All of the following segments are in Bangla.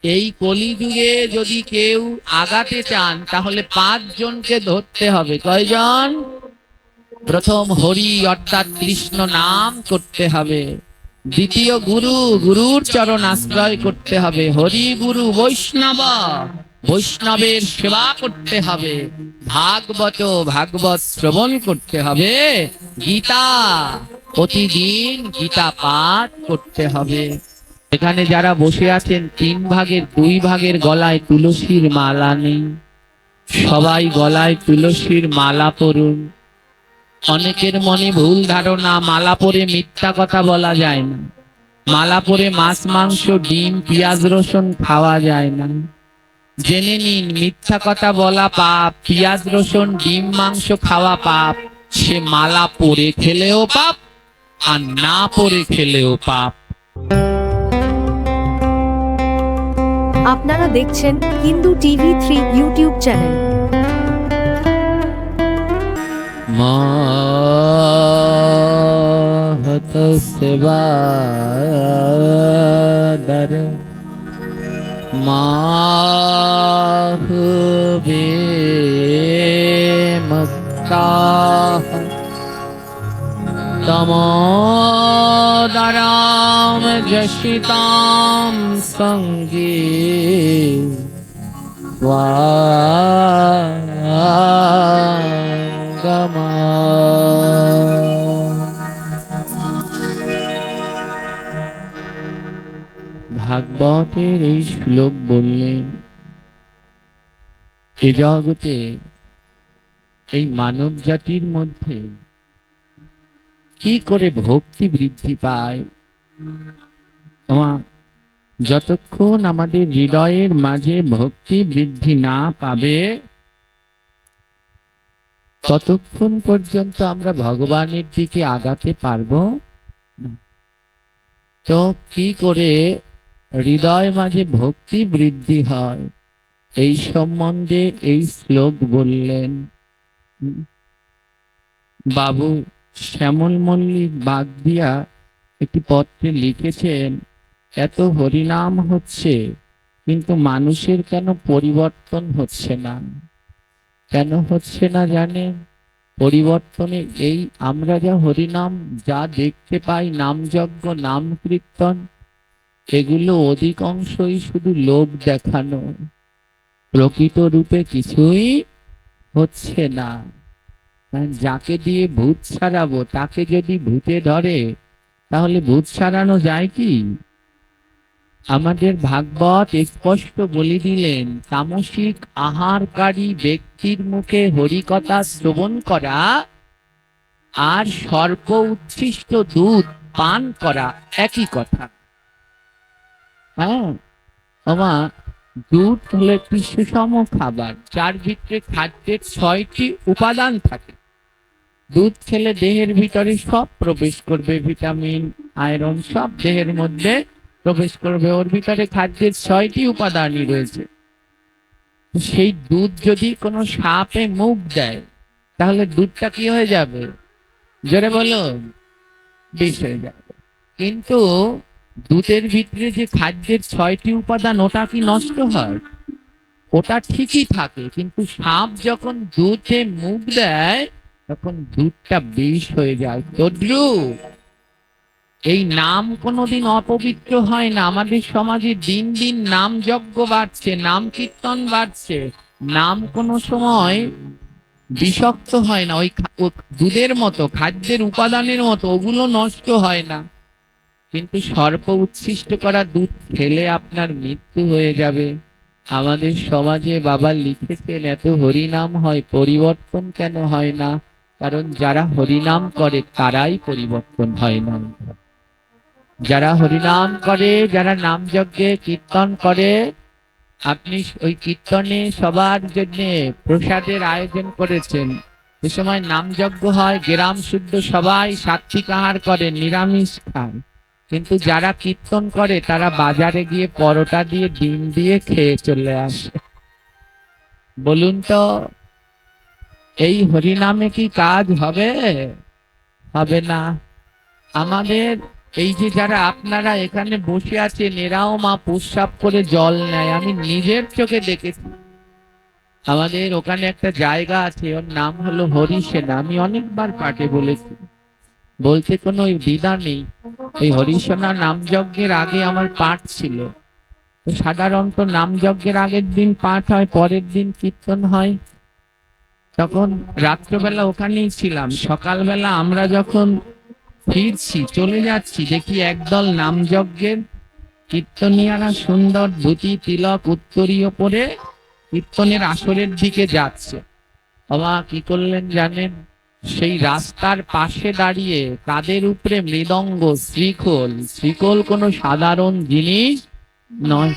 এই কলিযুগে যদি কেউ আগাতে চান তাহলে 5 জনকে ধরতে হবে। কয়জন? প্রথম হরি অর্থাৎ কৃষ্ণ নাম করতে হবে। দ্বিতীয় গুরু, গুরুর চরণ আশ্রয় করতে হবে। হরি গুরু বৈষ্ণব, বৈষ্ণবের সেবা করতে হবে। ভাগবত, ভাগবত শ্রবণ করতে হবে। গীতা, প্রতিদিন গীতা পাঠ করতে হবে। এখানে যারা বসে আছেন 3 ভাগের 2 ভাগের গলায় তুলসীর মালা নেই। সবাই গলায় তুলসীর মালা পরুন। অনেকের মনে ভুল ধারণা, মালা পরে মিথ্যা কথা বলা যায় না, মালা পরে মাছ মাংস ডিম পেঁয়াজ রসুন খাওয়া যায় না। জেনে নিন, মিথ্যা কথা বলা পাপ, পেঁয়াজ রসুন ডিম মাংস খাওয়া পাপ। সে মালা পরে খেলেও পাপ, আর না পরে খেলেও পাপ। আপনারা দেখছেন হিন্দু টিভি 3 ইউটিউব চ্যানেল। মাহত সেবা দর মাহবে মুক্তা তমোদরাম যশিতাম সঙ্গে স্বাগমা। ভাগবতের এই শ্লোক বললেন, এ জগতে এই মানব জাতির মধ্যে কি করে ভক্তি বৃদ্ধি পায়। যতক্ষণ আমাদের হৃদয়ের মাঝে ভক্তি বৃদ্ধি না পাবে, ততক্ষণ পর্যন্ত আমরা ভগবানের দিকে আগাতে পারবো না। তো কি করে হৃদয় মাঝে ভক্তি বৃদ্ধি হয়, এই সম্বন্ধে এই শ্লোক বললেন। বাবু শ্যামল মল্লিক বাগদিয়া একটি পত্রে লিখেছেন, এত হরিনাম হচ্ছে কিন্তু মানুষের কেন পরিবর্তন হচ্ছে না? কেন হচ্ছে না জানেন? পরিবর্তনে এই আমরা যা হরিনাম যা দেখতে পাই, নামযজ্ঞ নাম কীর্তন, এগুলো অধিকাংশই শুধু লোক দেখানো, প্রকৃত রূপে কিছুই হচ্ছে না। যাকে দিয়ে ভূত সারাবো তাকে যদি ভূতে ধরে, তাহলে ভূত সারানো যায় কি? আমাদের ভাগবত স্পষ্ট বলে দিলেন, তামসিক আহারকারী ব্যক্তির মুখে হরিকথা শ্রবণ করা আর সর্প উচ্ছিষ্ট দুধ পান করা একই কথা। হ্যাঁ বাবা, দুধ হলো একটি সুষম খাবার, যার ভিতরে খাদ্যের 6টি উপাদান থাকে। দুধ খেলে দেহের ভিতরে সব প্রবেশ করবে, ভিটামিন আয়রন সব দেহের মধ্যে প্রবেশ করবে। ওর ভিতরে খাদ্যের 6টি উপাদানই রয়েছে। সেই দুধ যদি কোনো সাপে মুখ দেয়, তাহলে দুধটা কি হয়ে যাবে? জোরে বলো, বিষ হয়ে যাবে। কিন্তু দুধের ভিতরে যে খাদ্যের 6টি উপাদান, ওটা কি নষ্ট হয়? ওটা ঠিকই থাকে। কিন্তু সাপ যখন দুধে মুখ দেয়, তখন দুধটা বিষ হয়ে যায়। তদ্রূপ এই নাম কোনোদিন অপবিত্র হয় না। আমাদের সমাজে দিন দিন নাম যজ্ঞ বাড়ছে, নাম কীর্তন বাড়ছে, নাম কোনো সময় বিষাক্ত হয় না। ওই দুধের মতো, খাদ্যের উপাদানের মতো, ওগুলো নষ্ট হয় না। কিন্তু সর্প উচ্ছিষ্ট করা দুধ খেলে আপনার মৃত্যু হয়ে যাবে। আমাদের সমাজে বাবা লিখেছেন, এত হরিনাম হয়, পরিবর্তন কেন হয় না? কারণ যারা হরিনাম করে তারাই পরিবর্তন হয় না। যারা হরিনাম করে, যারা নাম যজ্ঞে কীর্তন করে, আপনি ওই কীর্তনে সবার জন্য প্রসাদের আয়োজন করেছেন। এ সময় নাম যজ্ঞ হয়, গ্রাম শুদ্ধ সবাই সাত্বিক আহার করে, নিরামিষ খায়। কিন্তু যারা কীর্তন করে তারা বাজারে গিয়ে পরোটা দিয়ে ডিম দিয়ে খেয়ে চলে আসে। বলুন তো, এই হরিনামে কি কাজ হবে? হবে না। আমাদের এই যে যারা আপনারা এখানে বসে আছেন, এরাও মা প্রস্রাব করে জল নেয়, আমি নিজের চোখে দেখেছি। আমাদের ওখানে একটা জায়গা আছে, ওর নাম হলো হরিসেনা। আমি অনেকবার পাঠে বলেছি, বলতে কোনো দ্বিধা নেই। এই হরিসেনা নামযজ্ঞের আগে আমার পাঠ ছিল। তো সাধারণত নামযজ্ঞের আগের দিন পাঠ হয়, পরের দিন কীর্তন হয়। তখন রাত্রবেলা ওখানেই ছিলাম। সকালবেলা আমরা যখন ফিরছি, চলে যাচ্ছি, দেখি একদল নামযজ্ঞের কীর্তনিয়ারা সুন্দর ধুতি তিলক উত্তরীয় পরে কীর্তনের আসরের দিকে যাচ্ছে। বাবা কি করলেন জানেন? সেই রাস্তার পাশে দাঁড়িয়ে তাদের উপরে মৃদঙ্গ, শ্রীখোল। শ্রীখোল কোনো সাধারণ জিনিস নয়,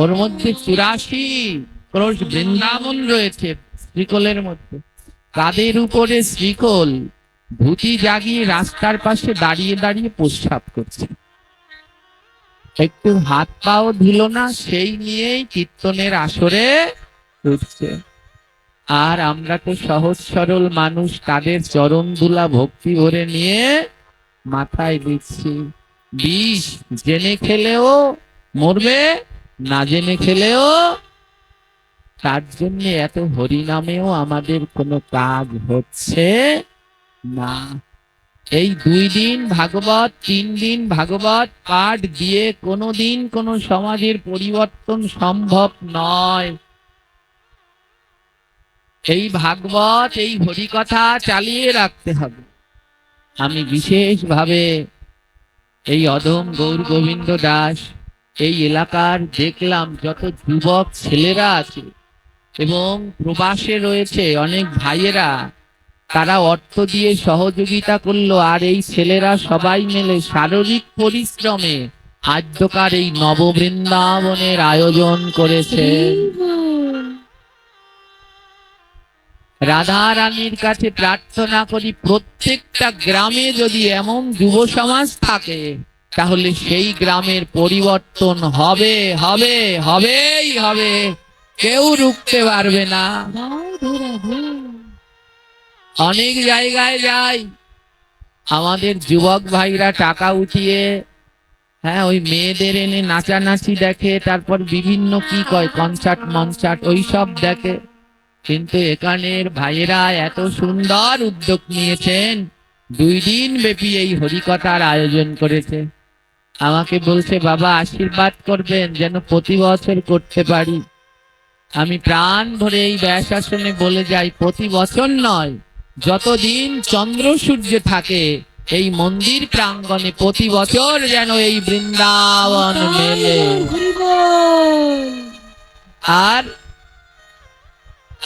ওর মধ্যে 84 ক্রোশ বৃন্দাবন রয়েছে শ্রীখোলের মধ্যে। তাদের উপরে শ্রীখোল, ধুতি জাগিয়ে রাস্তার পাশে দাঁড়িয়ে দাঁড়িয়ে প্রস্রাব করছে। একটু হাত পাও ধুল না, সেই নিয়েই কীর্তনের আসরে উঠছে। আর আমরা তো সহজ সরল মানুষ, তাদের চরণ ধুলা ভক্তি ভরে নিয়ে মাথায় দিচ্ছি। বিষ জেনে খেলেও মরবে, না জেনে খেলেও। তার জন্য এত হরিনামেও আমাদের কোনো কাজ হচ্ছে না। এই 2 দিন ভাগবত, 3 দিন ভাগবত পাঠ দিয়ে কোনোদিন কোনো সমাজের পরিবর্তন সম্ভব নয়। এই ভাগবত, এই হরিকথা চালিয়ে রাখতে হবে। আমি বিশেষভাবে এই অধম গৌর গোবিন্দ দাস এই এলাকার দেখলাম যত যুবক ছেলেরা আছে এবং প্রবাসে রয়েছে অনেক ভাইয়েরা, তারা অর্থ দিয়ে সহযোগিতা করলো। আর এই ছেলেরা সবাই মিলে শারীরিক পরিশ্রমে আদ্যকার এই নববৃন্দাবনের আয়োজন করেছে। রাধা রানীর কাছে প্রার্থনা করি, প্রত্যেকটা গ্রামে যদি এমন যুব সমাজ থাকে, তাহলে সেই গ্রামের পরিবর্তন হবে, হবে, হবেই হবে, কেউ রুখতে পারবে না। অনেক জায়গায় যাই, আমাদের যুবক ভাইরা টাকা উঠিয়ে ওই মেয়েদের এনে নাচানাচি দেখে, তারপর বিভিন্ন কি কয় কনসার্ট মনসার্ট ওইসব দেখে। কিন্তু এখানের ভাইয়েরা এত সুন্দর উদ্যোগ নিয়েছেন, 2 দিন ব্যাপী এই হরিকথার আয়োজন করেছে। আমাকে বলছে বাবা আশীর্বাদ করবেন যেন প্রতি বছর করতে পারি। আমি প্রাণ ভরে এই ব্যাসাসনে বলে যাই, প্রতি বছর নয়, যতদিন চন্দ্র সূর্য থাকে এই মন্দির প্রাঙ্গণে প্রতি বছর যেন এই বৃন্দাবন মেলে। আর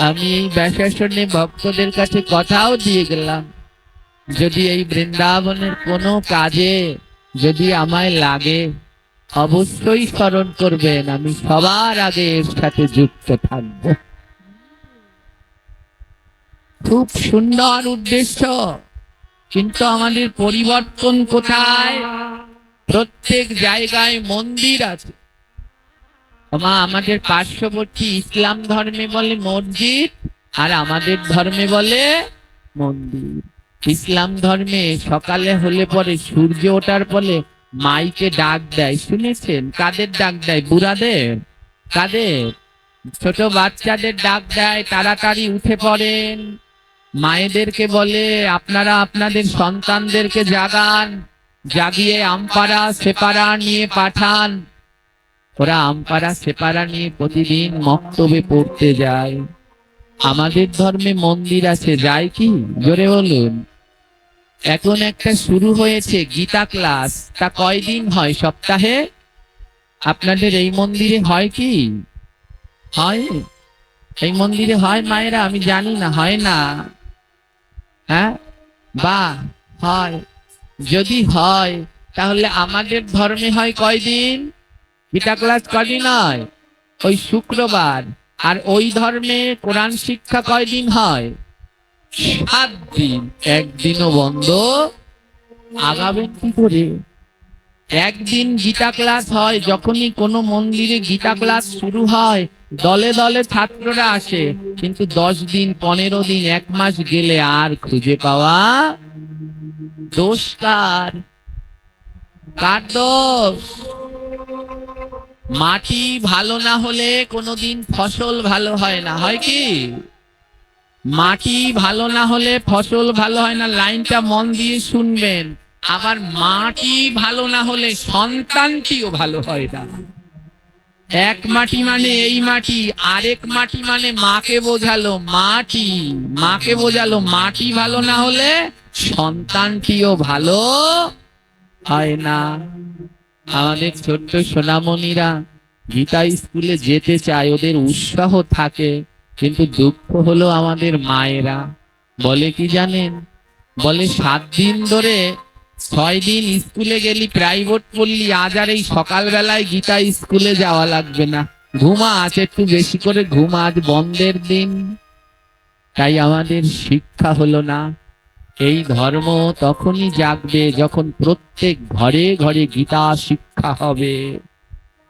আমি এই ব্যাসাসনে ভক্তদের কাছে কথাও দিয়ে গেলাম, যদি এই বৃন্দাবনের কোনো কাজে যদি আমায় লাগে অবশ্যই স্মরণ করবেন, আমি সবার আগে এর সাথে যুক্ত থাকব। খুব সুন্দর উদ্দেশ্য, কিন্তু আমাদের পরিবর্তন কোথায়? প্রত্যেক জায়গায় মন্দির আছে। আমাদের পার্শ্ববর্তী ইসলাম ধর্মে বলে মসজিদ, আর আমাদের ধর্মে বলে মন্দির। ইসলাম ধর্মে সকালে হলে পরে সূর্য ওঠার পরে মাইকে ডাক দেয়, শুনেছেন? কাদের ডাক দেয়? বুড়াদের? কাদের? ছোট বাচ্চাদের ডাক দেয়, তাড়াতাড়ি উঠে পড়েন। মায়েদেরকে বলে আপনারা আপনাদের সন্তানদেরকে জাগান, জাগিয়ে আমপাড়া সেপাড়া নিয়ে পাঠান। ওরা আমপাড়া সেপাড়া নিয়ে প্রতিদিন মক্তবে পড়তে যায়। আমাদের ধর্মে মন্দির আছে, যায় কি? জোরে বলুন। এখন একটা শুরু হয়েছে গীতা ক্লাস, তা কয়দিন হয়? সপ্তাহে? আপনাদের এই মন্দিরে হয় কি? হয়? এই মন্দিরে হয় মায়েরা? আমি জানি না, হয় না। বাহ, হয়। যদি হয় তাহলে আমাদের ধর্মে হয় কয়দিন? গীতা ক্লাস কয়দিন হয়? ওই শুক্রবার। আর ওই ধর্মে কোরআন শিক্ষা কয়দিন হয়? 7 দিন। একদিনও বন্ধ আগাবেন কি করে? একদিন গীতা ক্লাস হয়, যখনই কোনো মন্দিরে গীতা ক্লাস শুরু হয় দলে দলে ছাত্ররা আসে, কিন্তু 10 দিন 15 দিন 1 মাস গেলে আর খুঁজে পাওয়া দোষ কার? কার দোষ? মাটি ভালো না হলে কোনোদিন ফসল ভালো হয় না, হয় কি? মাটি ভালো না হলে ফসল ভালো হয় না, লাইনটা মন দিয়ে শুনবেন। আবার মাটি ভালো না হলে সন্তানটিও ভালো হয় না। এক মাটি মানে এই মাটি, আরেক মাটি মানে মাকে বোঝালো মাটি, মাকে বোঝালো মাটি ভালো না হলে সন্তানটিও ভালো হয় না। আমাদের ছোট্ট সোনামণিরা গীতা স্কুলে যেতে চায়, ওদের উৎসাহ থাকে, কিন্তু দুঃখ হলো আমাদের মায়েরা বলে কি জানেন, বলে 7 দিন ধরে 6 দিন স্কুলে গেলি, প্রাইভেট পড়লি, আজ আর এই সকালবেলায় গীতা স্কুলে যাওয়া লাগবে না, ঘুমা, আছে একটু বেশি করে ঘুমা, আজ বন্ধের দিন। তাই আমাদের শিক্ষা হলো না। এই ধর্ম তখনই জাগবে যখন প্রত্যেক ঘরে ঘরে গীতা শিক্ষা হবে।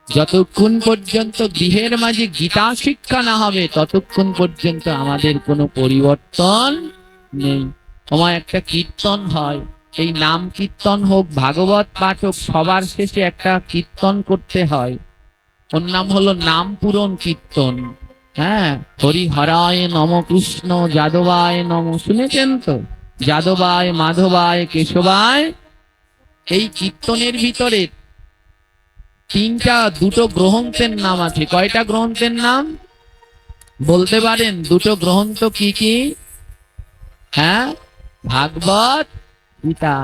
যতক্ষণ পর্যন্ত গৃহের মাঝে গীতা শিক্ষা না হবে ততক্ষণ পর্যন্ত আমাদের কোনো পরিবর্তন নেই। আমার একটা কীর্তন হয়, এই নাম কীর্তন হোক, ভাগবত পাঠ হোক, সবার শেষে একটা কীর্তন করতে হয়, ওর নাম হলো নাম পূরণ কীর্তন। হ্যাঁ, হরি হরায় নম, কৃষ্ণ যাদবায় নম, শুনেছেন তো? যাদবায়, মাধবায়, কেশবায়। এই কীর্তনের ভিতরে দুটো গ্রন্থের নাম আছে। কয়টা গ্রন্থের নাম বলতে পারেন? দুটো গ্রন্থ কি কি? হ্যাঁ, ভাগবত গীতা।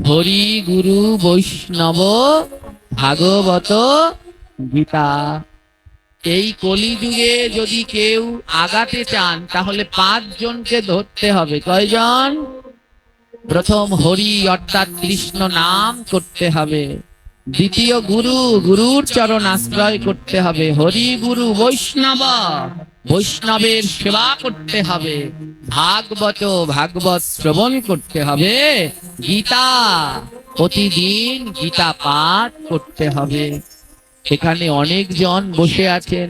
হরি গুরু বৈষ্ণব ভাগবত গীতা। এই কলিযুগে যদি কেউ আগাতে চান তাহলে 5 জনকে ধরতে হবে। কয়জন? প্রথম হরি অর্থাৎ কৃষ্ণ নাম করতে হবে। দ্বিতীয় গুরু, গুরুর চরণ আশ্রয় করতে হবে। হরি গুরু বৈষ্ণব, বৈষ্ণবের সেবা করতে হবে। ভাগবত, ভাগবত শ্রবণ করতে হবে। গীতা, প্রতিদিন গীতা পাঠ করতে হবে। এখানে অনেকজন বসে আছেন,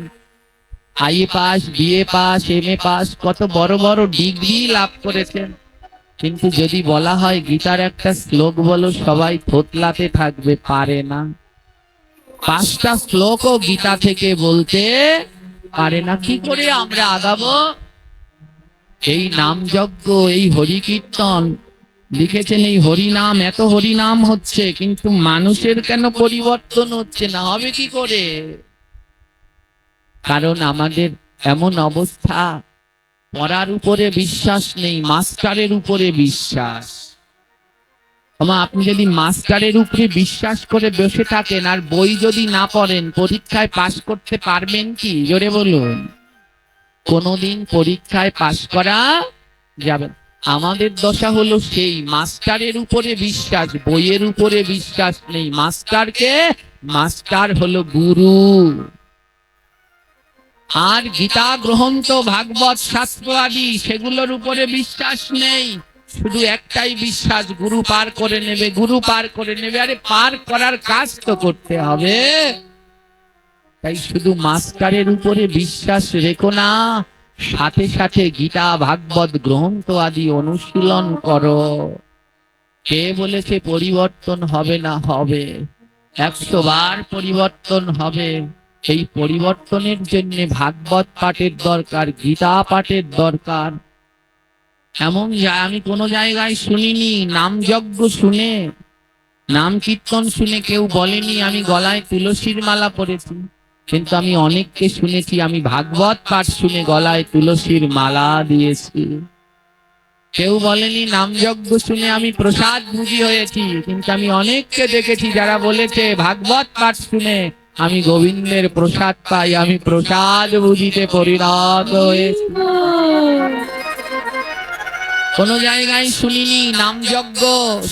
IA pass, BA pass, MA pass, কত বড় বড় ডিগ্রি লাভ করেছেন, কিন্তু যদি বলা হয় গীতার একটা শ্লোক বলো, সবাই থতলাতে থাকবে, পারে না। 5টা শ্লোকও গীতা থেকে বলতে পারে না। কি করে আমরা আগাবো? এই নাম যজ্ঞ, এই হরি কীর্তন লিখেছেন, এই হরি নাম, এত হরি নাম হচ্ছে, কিন্তু মানুষের কেন পরিবর্তন হচ্ছে না? হবে কি করে? কারণ আমাদের এমন অবস্থা, পড়ার উপরে বিশ্বাস নেই, মাস্টারের উপরে বিশ্বাস। আপনি যদি মাস্টারের উপরে বিশ্বাস করে বসে থাকেন আর বই যদি না পড়েন, পরীক্ষায় পাশ করতে পারবেন কি? জোরে বলুন। কোনোদিন পরীক্ষায় পাশ করা যাবে না। আমাদের দশা হলো সেই, মাস্টারের উপরে বিশ্বাস, বইয়ের উপরে বিশ্বাস নেই। মাস্টারকে, মাস্টার হলো গুরু। আর গীতা গ্রন্থ, ভাগবত শাস্ত্র আদি, সেগুলোর উপরে বিশ্বাস নেই। শুধু একটাই বিশ্বাস, গুরু পার করে নেবে, গুরু পার করে নেবে। আরে পার করার কাজ তো করতে হবে। তাই শুধু মাস্টারের উপরে বিশ্বাস রেখো না, সাথে সাথে গীতা ভাগবত গ্রন্থ আদি অনুশীলন করো। কে বলেছে পরিবর্তন হবে না? হবে, 100 বার পরিবর্তন হবে। এই পরিবর্তনের জন্য ভাগবত পাঠের দরকার, গীতা পাঠের দরকার। এমন আমি কোনো জায়গায় শুনিনি নাম যজ্ঞ শুনে, নাম কীর্তন শুনে কেউ বলেনি আমি গলায় তুলসীর মালা পরেছি, কিন্তু আমি অনেককে শুনেছি আমি ভাগবত পাঠ শুনে গলায় তুলসীর মালা দিয়েছি। কেউ বলেনি নাম যজ্ঞ শুনে আমি প্রসাদ ভুজি হয়েছি, কিন্তু আমি অনেককে দেখেছি যারা বলেছে ভাগবত পাঠ শুনে আমি গোবিন্দের প্রসাদ পাই, আমি প্রসাদ ভুজিতে পরিণত হয়েছি। কোন জায়গায় শুনিনি নাম যজ্ঞ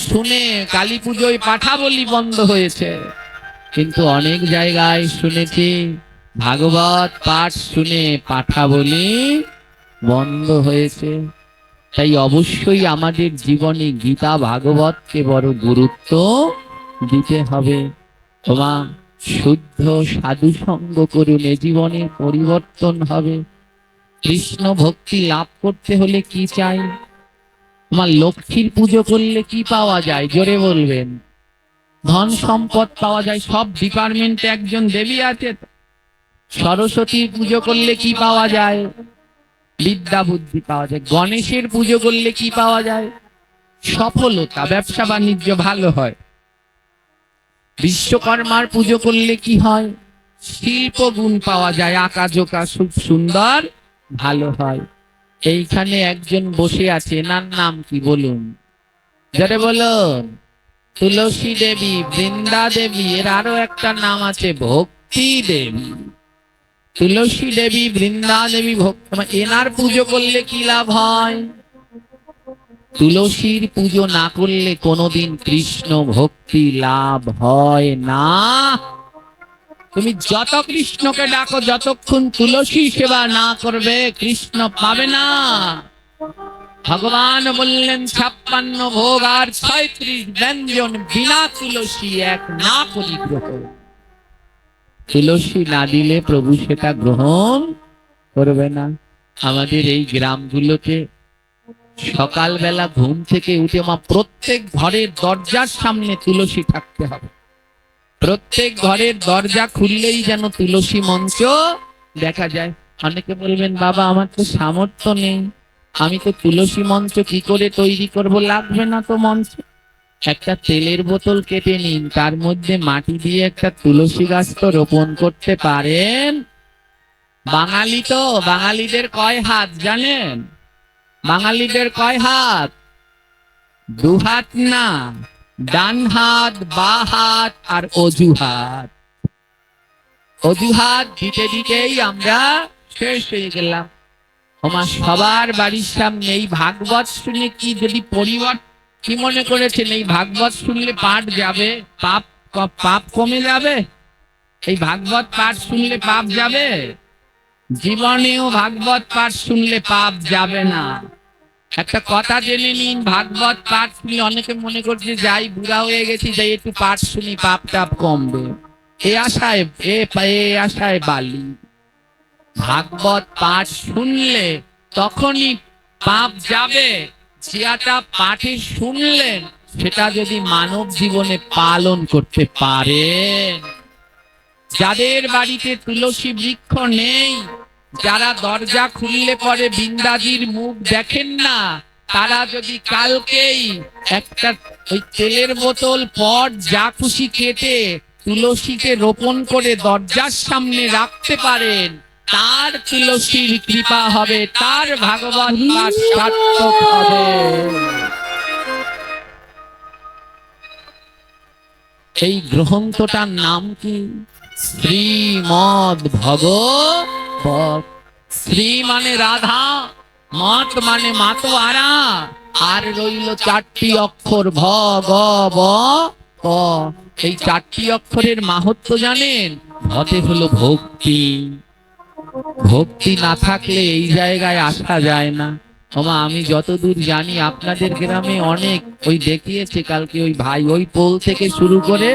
শুনে কালী পুজোয় পাঠা বলি বন্ধ হয়েছে, কিন্তু অনেক জায়গায় শুনেছি ভাগবত পাঠ শুনে পাঠা বলি বন্ধ হয়েছে। তাই অবশ্যই আমাদের জীবনে গীতা ভাগবতকে বড় গুরুত্ব দিতে হবে। তোমা শুদ্ধ সাধু সঙ্গ করুন, এ জীবনের পরিবর্তন হবে। কৃষ্ণ ভক্তি লাভ করতে হলে কি চাই? তোমার লক্ষ্মীর পুজো করলে কি পাওয়া যায়? জোরে বলবেন। ধন সম্পদ পাওয়া যায়। সব ডিপার্টমেন্টে একজন দেবী আছে। সরস্বতীর পুজো করলে কি পাওয়া যায়? বিদ্যা বুদ্ধি পাওয়া যায়। গণেশের পুজো করলে কি পাওয়া যায়? সফলতা, ব্যবসা বাণিজ্য ভালো হয়। বিশ্বকর্মার পুজো করলে কি হয়? শিল্প গুণ পাওয়া যায়, আঁকা জোকা খুব সুন্দর ভালো হয়। এইখানে একজন বসে আছে, এনার নাম কি বলুন? যারে বলুন। তুলসী দেবী, বৃন্দা দেবী, এর আরো একটা নাম আছে ভক্তি দেবী। তুলসী দেবী, বৃন্দা দেবী, ভক্তি, এনার পুজো করলে কি লাভ হয়? তুলসীর পুজো না করলে কোনোদিন কৃষ্ণ ভক্তি লাভ হয় না। তুমি যত কৃষ্ণকে ডাকো, যতক্ষণ তুলসী সেবা না করবে কৃষ্ণ পাবে না। ভগবান বললেন 56 ভোগ আর 36 ব্যঞ্জন, বিনা তুলসী এক না পরিগ্রহ। তুলসী না দিলে প্রভু সেটা গ্রহণ করবে না। আমাদের এই গ্রামগুলোতে সকালবেলা ঘুম থেকে উঠে প্রত্যেক ঘরের দরজার সামনে তুলসী থাকতে হবে। প্রত্যেক ঘরের দরজা খুললেই যেন তুলসী মঞ্চ দেখা যায়। অনেকে বলবেন, বাবা আমার তো সামর্থ্য নেই, আমি তো তুলসী মঞ্চ কি করে তৈরি করব? লাগবে না তো মঞ্চ। একটা তেলের বোতল কেটে নিন, তার মধ্যে মাটি দিয়ে একটা তুলসী গাছ তো রোপণ করতে পারেন। বাঙালি তো, বাঙালিদের কয় হাত জানেন? বাঙালিদের কয় হাত? 2 হাত না, ডান হাত, বা হাত আর অজুহাত। অজুহাত দিতে দিতেই আমরা শেষ হয়ে গেলাম। আমার সবার বাড়ির সামনে এই ভাগবত শুনে কি যদি পরিবর্তন, কি মনে করেছেন এই ভাগবত শুনলে পাঠ যাবে, পাপ কমে যাবে? এই ভাগবত পাঠ শুনলে পাপ যাবে? জীবনেও ভাগবত পাঠ শুনলে পাপ যাবে না। একটা কথা জেনে নিন, ভাগবত পাঠ শুনলে অনেকে মনে করছে যাই বুড়া হয়ে গেছি, যাই একটু পাঠ শুনি পাপ টাপ কমবে। এ আশায় বালি। ভাগবত পাঠ শুনলে তখনই পাপ যাবে যেটা পাঠে শুনলেন সেটা যদি মানব জীবনে পালন করতে পারেন। যাদের বাড়িতে তুলসী বৃক্ষ নেই, যারা দরজা খুললে পরে বৃন্দাজির মুখ দেখেন না, তারা যদি কালকেই একটা ওই তেলের বোতল পট যা খুশি কেটে তুলসীকে রোপণ করে দরজার সামনে রাখতে পারেন, তার তুলসীর কৃপা হবে, তার ভাগবত পাঠ সার্থক হবে। এই গ্রন্থটার নাম কি? শ্রীমদ ভগবত। শ্রী মানে রাধা, মত মানে মাতোয়ারা, আর রইল 4টি অক্ষর ভ গ ব ক। এই 4টি অক্ষরের মাহাত্ম্য জানেন? ভতে হলো ভক্তি। ভক্তি না থাকলে এই জায়গায় আসা যায় না। আমি যতদূর জানি আপনাদের গ্রামে অনেক ওই দেখিয়েছে কালকে ওই ভাই, ওই পোল থেকে শুরু করে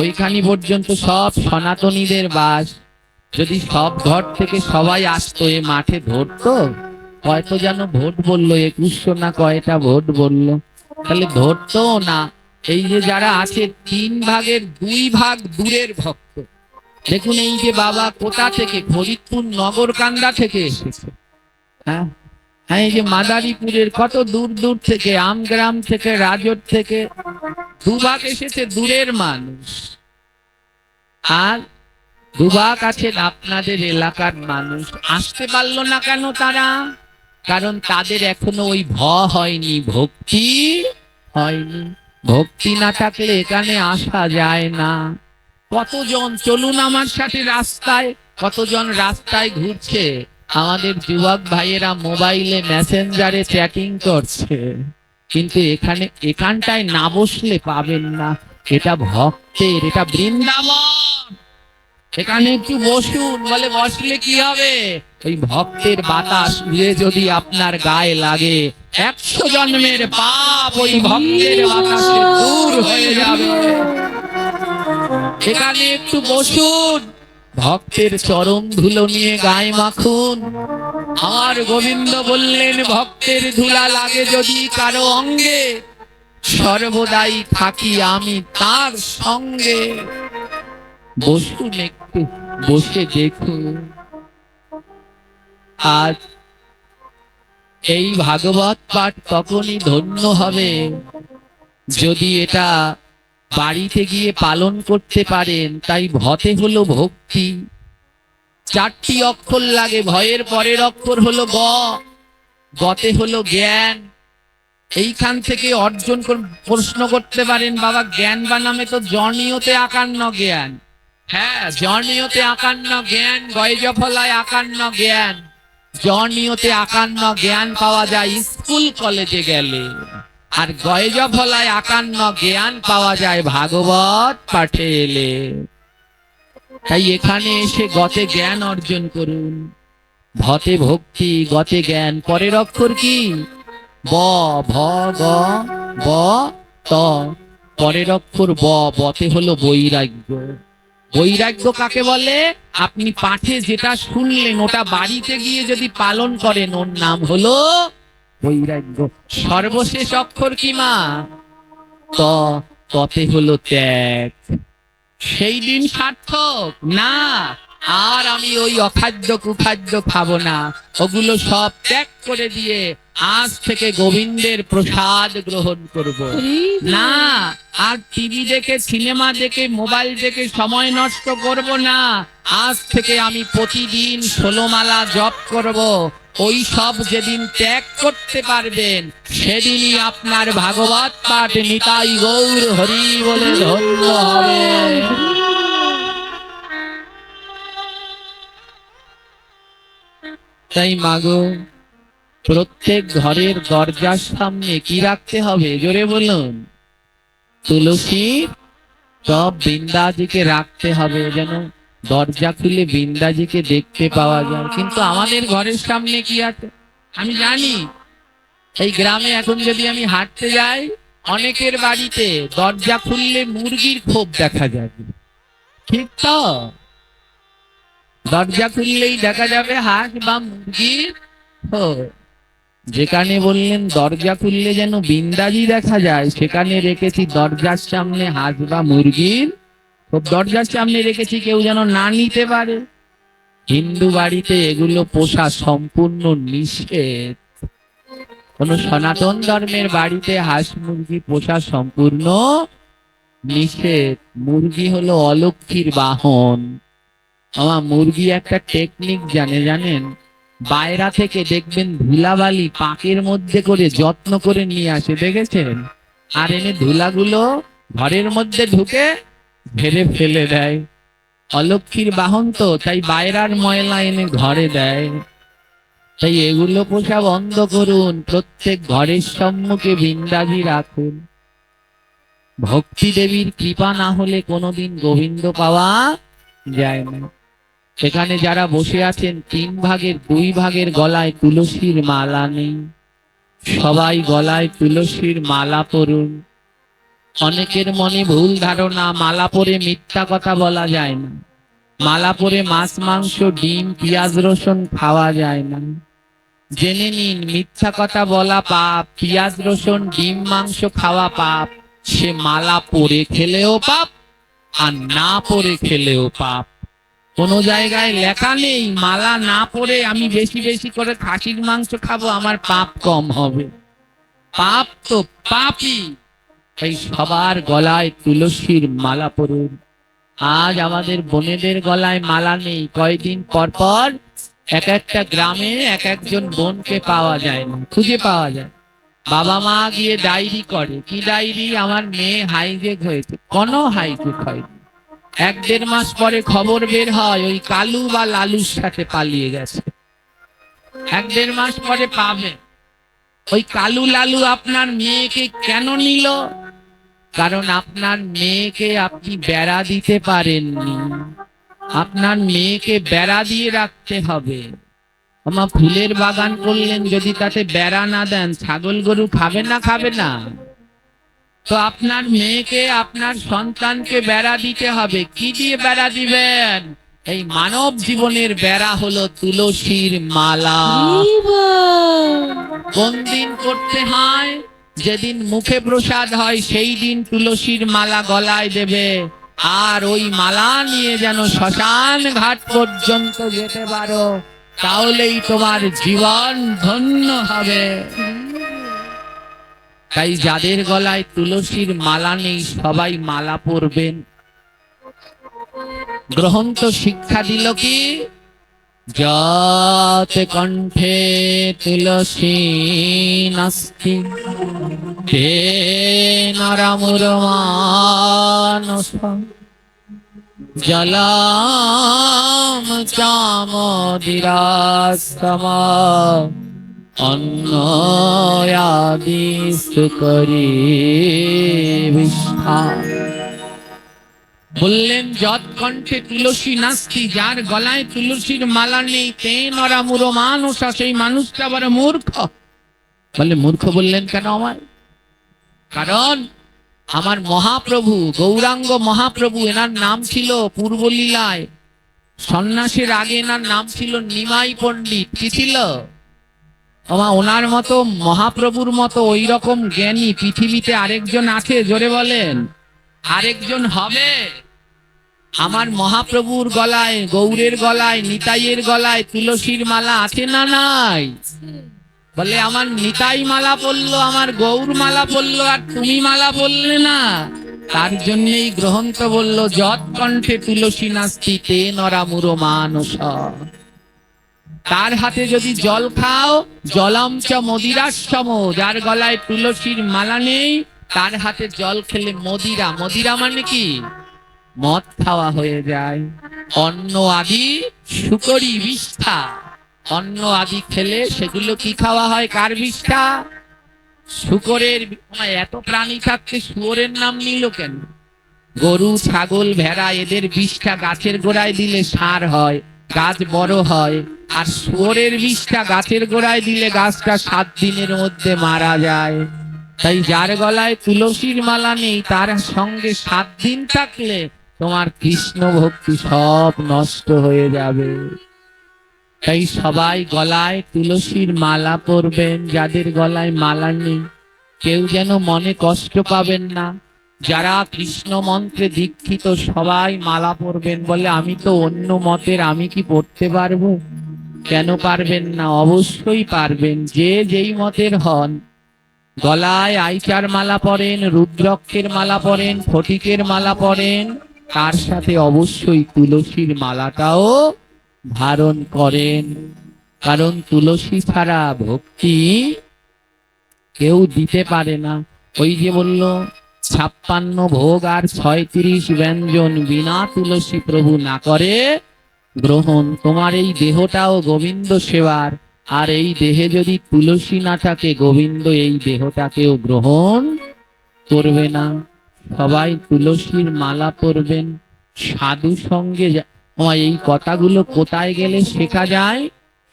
ওইখানি পর্যন্ত সব সনাতনীদের বাস। যদি সব ঘর থেকে সবাই আসতো এ মাঠে ধরতো, হয়তো যেন ভোট বললো 2100 না কয়টা ভোট বললো, তাহলে ধরতো না। এই যে যারা আছে 3 ভাগের 2 ভাগ দূরের ভক্ত। দেখুন এই যে বাবা কোথা থেকে, ফরিদপুর নগরকান্দা থেকে এসেছে। হ্যাঁ হ্যাঁ, এই যে মাদারীপুরের কত দূর দূর থেকে, আমগ্রাম থেকে, রাজর থেকে 2 ভাগ এসেছে দূরের মানুষ। আর 2 ভাগ আছেন আপনাদের এলাকার মানুষ। আসতে পারলো না কেন তারা? কারণ তাদের এখনো ওই হয়নি, ভক্তি হয়নি। ভক্তি না থাকলে এখানে আসা যায় না। কতজন চলুন আমার সাথে রাস্তায়, কতজন রাস্তায় ঘুরছে, আমাদের যুবক ভাইয়েরা মোবাইলে মেসেঞ্জারে চ্যাটিং করছে, কিন্তু এখানটায় না বসলে পাবেন না। এটা ভক্তের, এটা বৃন্দাবন। এখানে একটু বসুন, বলে বসলে কি হবে? ওই ভক্তের বাতাস উড়ে যদি আপনার গায়ে লাগে, 100 জন্মের পাপ ওই ভক্তের বাতাসে দূর হয়ে যাবে। এখানে একটু বসুন, ভক্তের চরণ ধুলো নিয়ে গায়ে মাখুন। আর গোবিন্দ বললেন, ভক্তের ধুলা লাগে যদি কারো অঙ্গে, সর্বদাই থাকি আমি তার সঙ্গে। বসুন একটু, বসে দেখুন। আজ এই ভাগবত পাঠ তখনই ধন্য হবে যদি এটা বাড়িতে গিয়ে পালন করতে পারেন। তাই ভতে হলো ভক্তি, 4টি অক্ষর লাগে। ভয়ের পরের অক্ষর হলো গ, গতে হলো জ্ঞান। এইখান থেকে অর্জন প্রশ্ন করতে পারেন, বাবা জ্ঞান বানামে তো জনিয়তে আকান্ন জ্ঞান। হ্যাঁ, জনিয়তে আকান্ন জ্ঞান, গয়জ ফলায় আকান্ন জ্ঞান। জনিয়তে আকান্ন জ্ঞান পাওয়া যায় স্কুল কলেজে গেলে, আর গয়জ ফলায় আকান্ন জ্ঞান পাওয়া যায় ভাগবত পাঠে এলে। তাই এখানে এসে গতে জ্ঞান অর্জন করুন। ভতে ভক্তি, গতে জ্ঞান। পরের অক্ষর কি? ব, ভ, গ, ব, ত। পরের অক্ষর ব, বতে হলো বৈরাগ্য। বৈরাগ্য কাকে বলে? আপনি পাঠে যেটা শুনলেন ওটা বাড়িতে গিয়ে যদি পালন করেন ওর নাম হলো বৈরাগ্য। সর্বশেষ অক্ষর কি মা? ত, ততে হলো ত্যাগ। সেই দিন সার্থক না। আর আমি ওই অখাদ্য কুখাদ্য খাবো না, ওগুলো সব ত্যাগ করে দিয়ে আজ থেকে গোবিন্দের প্রসাদ গ্রহণ করব। না, আর টিভি দেখে, সিনেমা দেখে, মোবাইল দেখে সময় নষ্ট করব না। আজ থেকে আমি প্রতিদিন 16 মালা জপ করব। ওই সব যেদিন ত্যাগ করতে পারবেন সেদিনই আপনার ভাগবত পাঠ নিতাই গৌর হরি বলে ধন্য হবে। তাই মাগো, প্রত্যেক ঘরের দরজার সামনে কি রাখতে হবে জোরে বলুন? তুলসী সব বৃন্দাজিকে রাখতে হবে, যেন দরজা খুলে বৃন্দাজিকে দেখতে পাওয়া যায়। কিন্তু আমাদের ঘরের সামনে কি আছে আমি জানি। এই গ্রামে এখন যদি আমি হাঁটতে যাই, অনেকের বাড়িতে দরজা খুললে মুরগির খোপ দেখা যাবে। ঠিক তো? দরজা খুললেই দেখা যাবে হাঁস বা মুরগির খোপ। যেখানে বললেন দরজা খুললে যেন বিন্দাজি দেখা যায়, সেখানে রেখেছি দরজার সামনে হাঁস বা মুরগির খোপ। দরজার সামনে রেখেছি কেউ যেন না নিতে পারে। হিন্দু বাড়িতে এগুলো পোষা সম্পূর্ণ নিষেধ। কোন সনাতন ধর্মের বাড়িতে হাঁস মুরগি পোষা সম্পূর্ণ নিষেধ। মুরগি হলো অলক্ষীর বাহন। আমার মুরগি একটা টেকনিক জানেন? বাইরা থেকে দেখবেন ধুলাবালি পাকের মধ্যে করে যত্ন করে নিয়ে আসে, দেখেছেন? আর এনে ধুলাগুলো ঘরের মধ্যে ঢুকে ঝেড়ে ফেলে দেয়। অলক্ষীর বাহন তো, তাই বাইরার ময়লা এনে ঘরে দেয়। তাই এগুলো পোষা বন্ধ করুন। প্রত্যেক ঘরের সম্মুখে বৃন্দাজি রাখুন। ভক্তি দেবীর কৃপা না হলে কোনোদিন গোবিন্দ পাওয়া যায় না। সেখানে যারা বসে আছেন 3 ভাগের 2 ভাগের গলায় তুলসীর মালা নেই। সবাই গলায় তুলসীর মালা পরুন। অনেকের মনে ভুল ধারণা, মালা পরে মিথ্যা কথা বলা যায় না, মালা পরে মাছ মাংস ডিম পেঁয়াজ রসুন খাওয়া যায় না। জেনে নিন, মিথ্যা কথা বলা পাপ, পেঁয়াজ রসুন ডিম মাংস খাওয়া পাপ। সে মালা পরে খেলেও পাপ আর না পরে খেলেও পাপ। কোন জায়গায় লেখা নেই মালা না পরে আমি বেশি বেশি করে খাসির মাংস খাবো, আমার পাপ কম হবে। পাপ তো পাপই। তাই সবার গলায় তুলসীর মালা পরুন। আজ আমাদের বোনেদের গলায় মালা নেই। কয়দিন পর পর এক একটা গ্রামে এক একজন বোনকে পাওয়া যায় না, খুঁজে পাওয়া যায়। বাবা মা গিয়ে ডায়েরি করে, কি ডায়েরি? আমার মেয়ে হাইজেক হয়েছে। কোনো হাইজেক হয়নি। 1-1.5 মাস পরে খবর বের হয় ওই কালু বা লালুর সাথে পালিয়ে গেছে। 1-1.5 মাস পরে পাবে ওই কালু লালু আপনার মেয়েকে কেন নিল? কারণ আপনার মেয়েকে আপনি বেড়া দিতে পারেননি। আপনার মেয়েকে বেড়া দিয়ে রাখতে হবে। আমার ফুলের বাগান করলেন, যদি তাতে বেড়া না দেন ছাগল গরু খাবে না? খাবে না। তো আপনার মেয়েকে, আপনার সন্তানকে বেড়া দিতে হবে। কি দিয়ে বেড়া দিবেন? এই মানব জীবনের বেড়া হলো তুলসীর মালা। কোন দিন করতে হয়? যেদিন মুখে প্রসাদ হয় সেই দিন তুলসীর মালা গলায় দেবে, আর ওই মালা নিয়ে যেন শ্মশান ঘাট পর্যন্ত যেতে পারো, তাহলেই তোমার জীবন ধন্য হবে। তাই যাদের গলায় তুলসীর মালা নেই সবাই মালা পরবেন। গ্রন্থ শিক্ষা দিল কি, যত কণ্ঠে তুলসী নাস্তি তেন রামুরমানস জলম চামদিরাস্তম অন্নয়াদি সুকরি বিষ্ঠা। বললেন যত কণ্ঠে তুলসী নাস্তি, যার গলায় তুলসীর মালা নেই, তেন রামুর মানুষ, সেই মানুষটা বড় মূর্খ। বলে মূর্খ বললেন কেন আমার? কারণ আমার মহাপ্রভু গৌরাঙ্গ মহাপ্রভু, এনার নাম ছিল পূর্বলীলায় সন্ন্যাসের আগে এনার নাম ছিল নিমাই পণ্ডিত। কি ছিল? ওনার মতো মহাপ্রভুর মতো ওই রকম জ্ঞানী পৃথিবীতে আরেকজন আছে? জোরে বলেন, আরেকজন হবে? আমার মহাপ্রভুর গলায়, গৌরের গলায়, নিতাইয়ের গলায় তুলসীর মালা আছে না নাই? বলে আমার নিতাই মালা পড়লো, আমার গৌর মালা পড়লো, আর তুমি মালা পড়লে না। তার জন্যই গ্রন্থ বলল যত কণ্ঠে তুলসী নাস্তি তেন রামুর মানস। তার হাতে যদি জল খাও, জলম চ মদিরাসম, যার গলায় তুলসীর মালা নেই তার হাতে জল খেলে মদিরা। মদিরা মানে কি? মদ খাওয়া হয়ে যায়। অন্ন আদি শুকরি বিষ্ঠা, অন্ন আদি খেলে সেগুলো কি খাওয়া হয়? কার বিষ্ঠা? শুকরের। এত প্রাণী থাকতে শুয়োরের নাম নিল কেন? গরু, ছাগল, ভেড়া এদের বিষ্ঠা গাছের গোড়ায় দিলে সার হয়, গাছ বড় হয়। আর শুয়োরের বিষ্ঠা গাছের গোড়ায় দিলে গাছটা 7 দিনের মধ্যে মারা যায়। তাই যার গলায় তুলসীর মালা নেই তার সঙ্গে 7 দিন থাকলে তোমার কৃষ্ণ ভক্তি সব নষ্ট হয়ে যাবে। তাই সবাই গলায় তুলসীর মালা পরবেন। যাদের গলায় মালা নেই কেউ যেন মনে কষ্ট পাবেন না। যারা কৃষ্ণ মন্ত্রে দীক্ষিত সবাই মালা পরবেন। বলে আমি তো অন্য মতের, আমি কি পড়তে পারবো? কেন পারবেন না? অবশ্যই পারবেন। যে যেই মতের হন, গলায় আইচার মালা পরেন, রুদ্রাক্ষের মালা পরেন, ফটিকের মালা পরেন, তার সাথে অবশ্যই তুলসীর মালাটাও ধারণ করেন। কারণ তুলসী ছাড়া ভক্তি কেউ দিতে পারে না। ওই যে বলল 56 ভোগ আর 36 ব্যঞ্জন বিনা তুলসী প্রভু না করে গ্রহণ। তোমার এই দেহটাও গোবিন্দ সেবার, আর এই দেহে যদি তুলসী না থাকে গোবিন্দ এই দেহটাকেও গ্রহণ করবে না। সবাই তুলসীর মালা পরবেন। সাধু সঙ্গে এই কথাগুলো কোথায় গেলে শেখা যায়?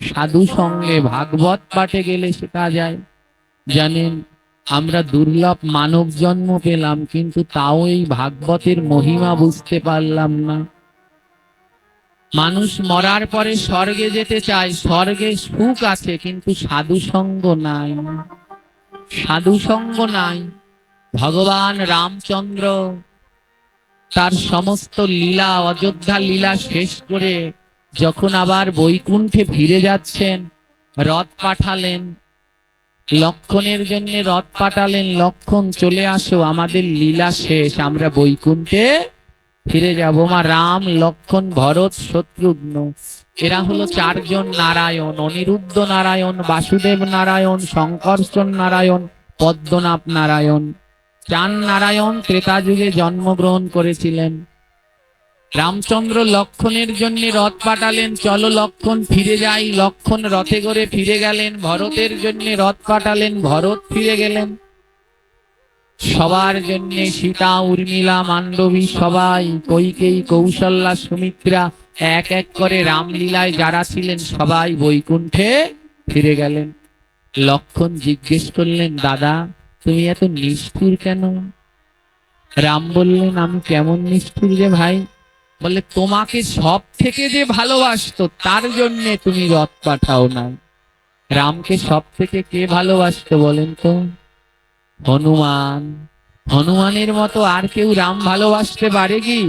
সাধু সঙ্গে ভাগবত পাঠে গেলে শেখা যায়। জানেন, আমরা দুর্লভ মানব জন্ম পেলাম, কিন্তু তাও এই ভাগবতের মহিমা বুঝতে পারলাম না। মানুষ মরার পরে স্বর্গে যেতে চায়, স্বর্গে সুখ আছে, কিন্তু সাধু সঙ্গ নাই, সাধু সঙ্গ নাই। ভগবান রামচন্দ্র তার সমস্ত লীলা, অযোধ্যা লীলা শেষ করে যখন আবার বৈকুণ্ঠে ফিরে যাচ্ছেন, রথ পাঠালেন লক্ষণের জন্য, রথ পাঠালেন, লক্ষণ চলে আসো, আমাদের লীলা শেষ, আমরা বৈকুণ্ঠে ফিরে যাব। মা রাম, লক্ষণ, ভরত, শত্রুঘ্ন, এরা হলো 4 জন নারায়ণ। অনিরুদ্ধ নারায়ণ, বাসুদেব নারায়ণ, শঙ্কর্ষণ নারায়ণ, পদ্মনাভ নারায়ণ। 4 নারায়ণ ত্রেতা যুগে জন্মগ্রহণ করেছিলেন। রামচন্দ্র লক্ষণের জন্য রথ পাঠালেন, চলো লক্ষণ ফিরে যাই। লক্ষণ রথে করে ফিরে গেলেন। ভরতের জন্য রথ পাঠালেন, ভরত ফিরে গেলেন। সবার জন্য সীতা, উর্মিলা, মান্ডবী, সবাই, কইকেয়ী, কৌশল্যা, সুমিত্রা, এক এক করে রামলীলায় যারা ছিলেন সবাই বৈকুণ্ঠে ফিরে গেলেন। লক্ষণ জিজ্ঞেস করলেন, দাদা তুমি এত নিষ্ঠুর কেন? রাম বললেন, আমি কেমন নিষ্ঠুর রে ভাই? বলে তোমাকে সব থেকে যে ভালোবাসতো তার জন্য তুমি রথ পাঠাও না। রামকে সব থেকে কে ভালোবাসতো বলেন তো? হনুমান। হনুমানের মতো আর কেউ রাম ভালোবাসতে পারে কি?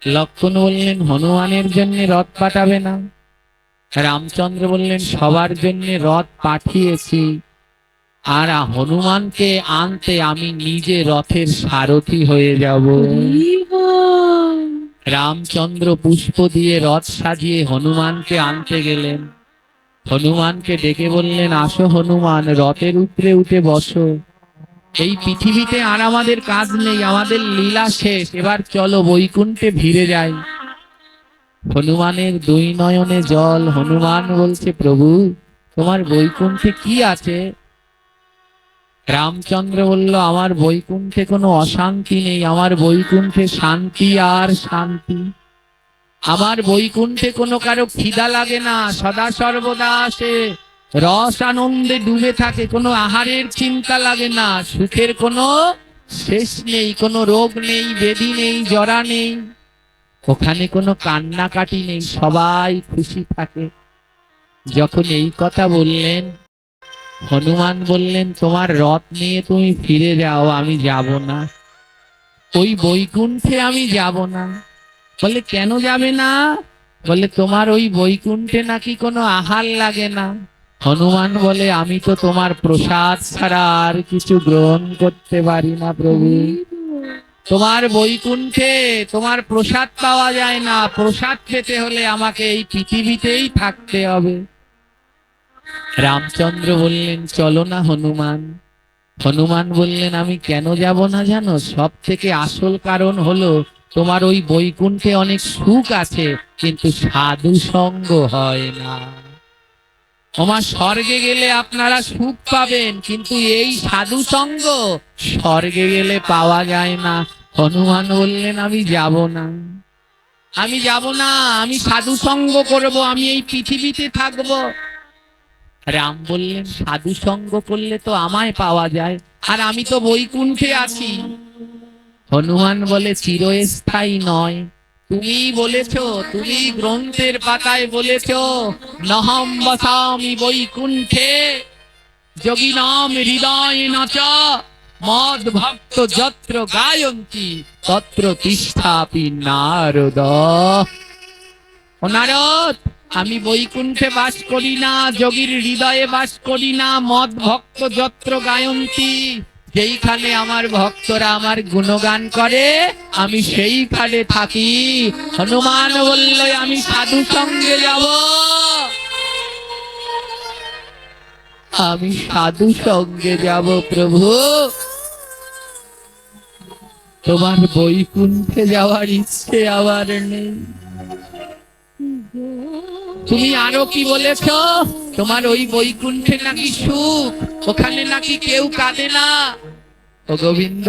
লক্ষ্মণ বললেন হনুমানের জন্য রথ পাঠাবে না। রামচন্দ্র বললেন সবার জন্য রথ পাঠিয়েছি, আর হনুমানকে আনতে আমি নিজে রথের সারথি হয়ে যাব। রামচন্দ্র পুষ্প দিয়ে রথ সাজিয়ে হনুমানকে আনতে গেলেন। হনুমানকে ডেকে বললেন, আসো হনুমান, রথের উপরে উঠে বসো। এই পৃথিবীতে আর আমাদের কাজ নেই, আমাদের লীলা শেষ, এবার চলো বৈকুণ্ঠে ভিড়ে যাই। হনুমানের দুই নয়নে জল। হনুমান বলছে, প্রভু তোমার বৈকুণ্ঠে কি আছে? রামচন্দ্র বলল, আমার বৈকুণ্ঠে কোনো অশান্তি নেই, আমার বৈকুণ্ঠে শান্তি আর শান্তি। আমার বৈকুণ্ঠে কোনো কারো খিদা লাগে না, সদা সর্বদা সে রস আনন্দে ডুবে থাকে, কোনো আহারের চিন্তা লাগে না, সুখের কোনো শেষ নেই, কোনো রোগ নেই, ব্যাধি নেই, জরা নেই, ওখানে কোনো কান্নাকাটি নেই, সবাই খুশি থাকে। যখন এই কথা বললেন, হনুমান বললেন, তোমার রথ নিয়ে তুমি ফিরে যাও, আমি যাব না, ওই বৈকুণ্ঠে আমি যাব না। বলে কেন যাবে না? বলে তোমার ওই বৈকুণ্ঠে নাকি কোনো আহার লাগে না। হনুমান বলে, আমি তো তোমার প্রসাদ ছাড়া আর কিছু গ্রহণ করতে পারি না প্রভু। তোমার বৈকুণ্ঠে তোমার প্রসাদ পাওয়া যায় না, প্রসাদ পেতে হলে আমাকে এই পৃথিবীতেই থাকতে হবে। রামচন্দ্র বললেন, চলো না হনুমান। হনুমান বললেন, আমি কেন যাব না জানো? সব থেকে আসল কারণ হলো তোমার ওই বৈকুণ্ঠে অনেক সুখ আছে, কিন্তু সাধু সঙ্গ হয় না। তোমার স্বর্গে গেলে আপনারা সুখ পাবেন, কিন্তু এই সাধু সঙ্গ স্বর্গে গেলে পাওয়া যায় না। হনুমান বললেন, আমি যাব না, আমি যাব না, আমি সাধু সঙ্গ করব, আমি এই পৃথিবীতে থাকবো। রাম বললেন, সাধু সঙ্গ করলে তো আমায় পাওয়া যায়, আর আমি তো বৈকুণ্ঠে আছি। হনুমান বলে, চিরস্থায়ী নয়। তুমি বলেছো, তুমি গ্রন্থের পাতায় বলেছো, নহম বসামি বৈকুণ্ঠে যোগিনাম হৃদয় নচ মদ ভক্ত যত্র গায়ন্তি তত্র তিষ্ঠাপি নারদ। ও নারদ, আমি বৈকুণ্ঠে বাস করি না, যোগীর হৃদয়ে বাস করি না, মদ ভক্ত যত্র গায়ন্তি, যেইখানে আমার ভক্তরা আমার গুণগান করে আমি সেইখানে থাকি। হনুমান বলল, আমি সাধু সঙ্গে যাব, আমি সাধু সঙ্গে যাব প্রভু, তোমার বৈকুণ্ঠে যাওয়ার ইচ্ছে আমার নেই। তুমি আরো কি বলেছ? তোমার ওই বৈকুণ্ঠে নাকি সুখ, ওখানে নাকি কেউ কাঁদে না। ও গোবিন্দ,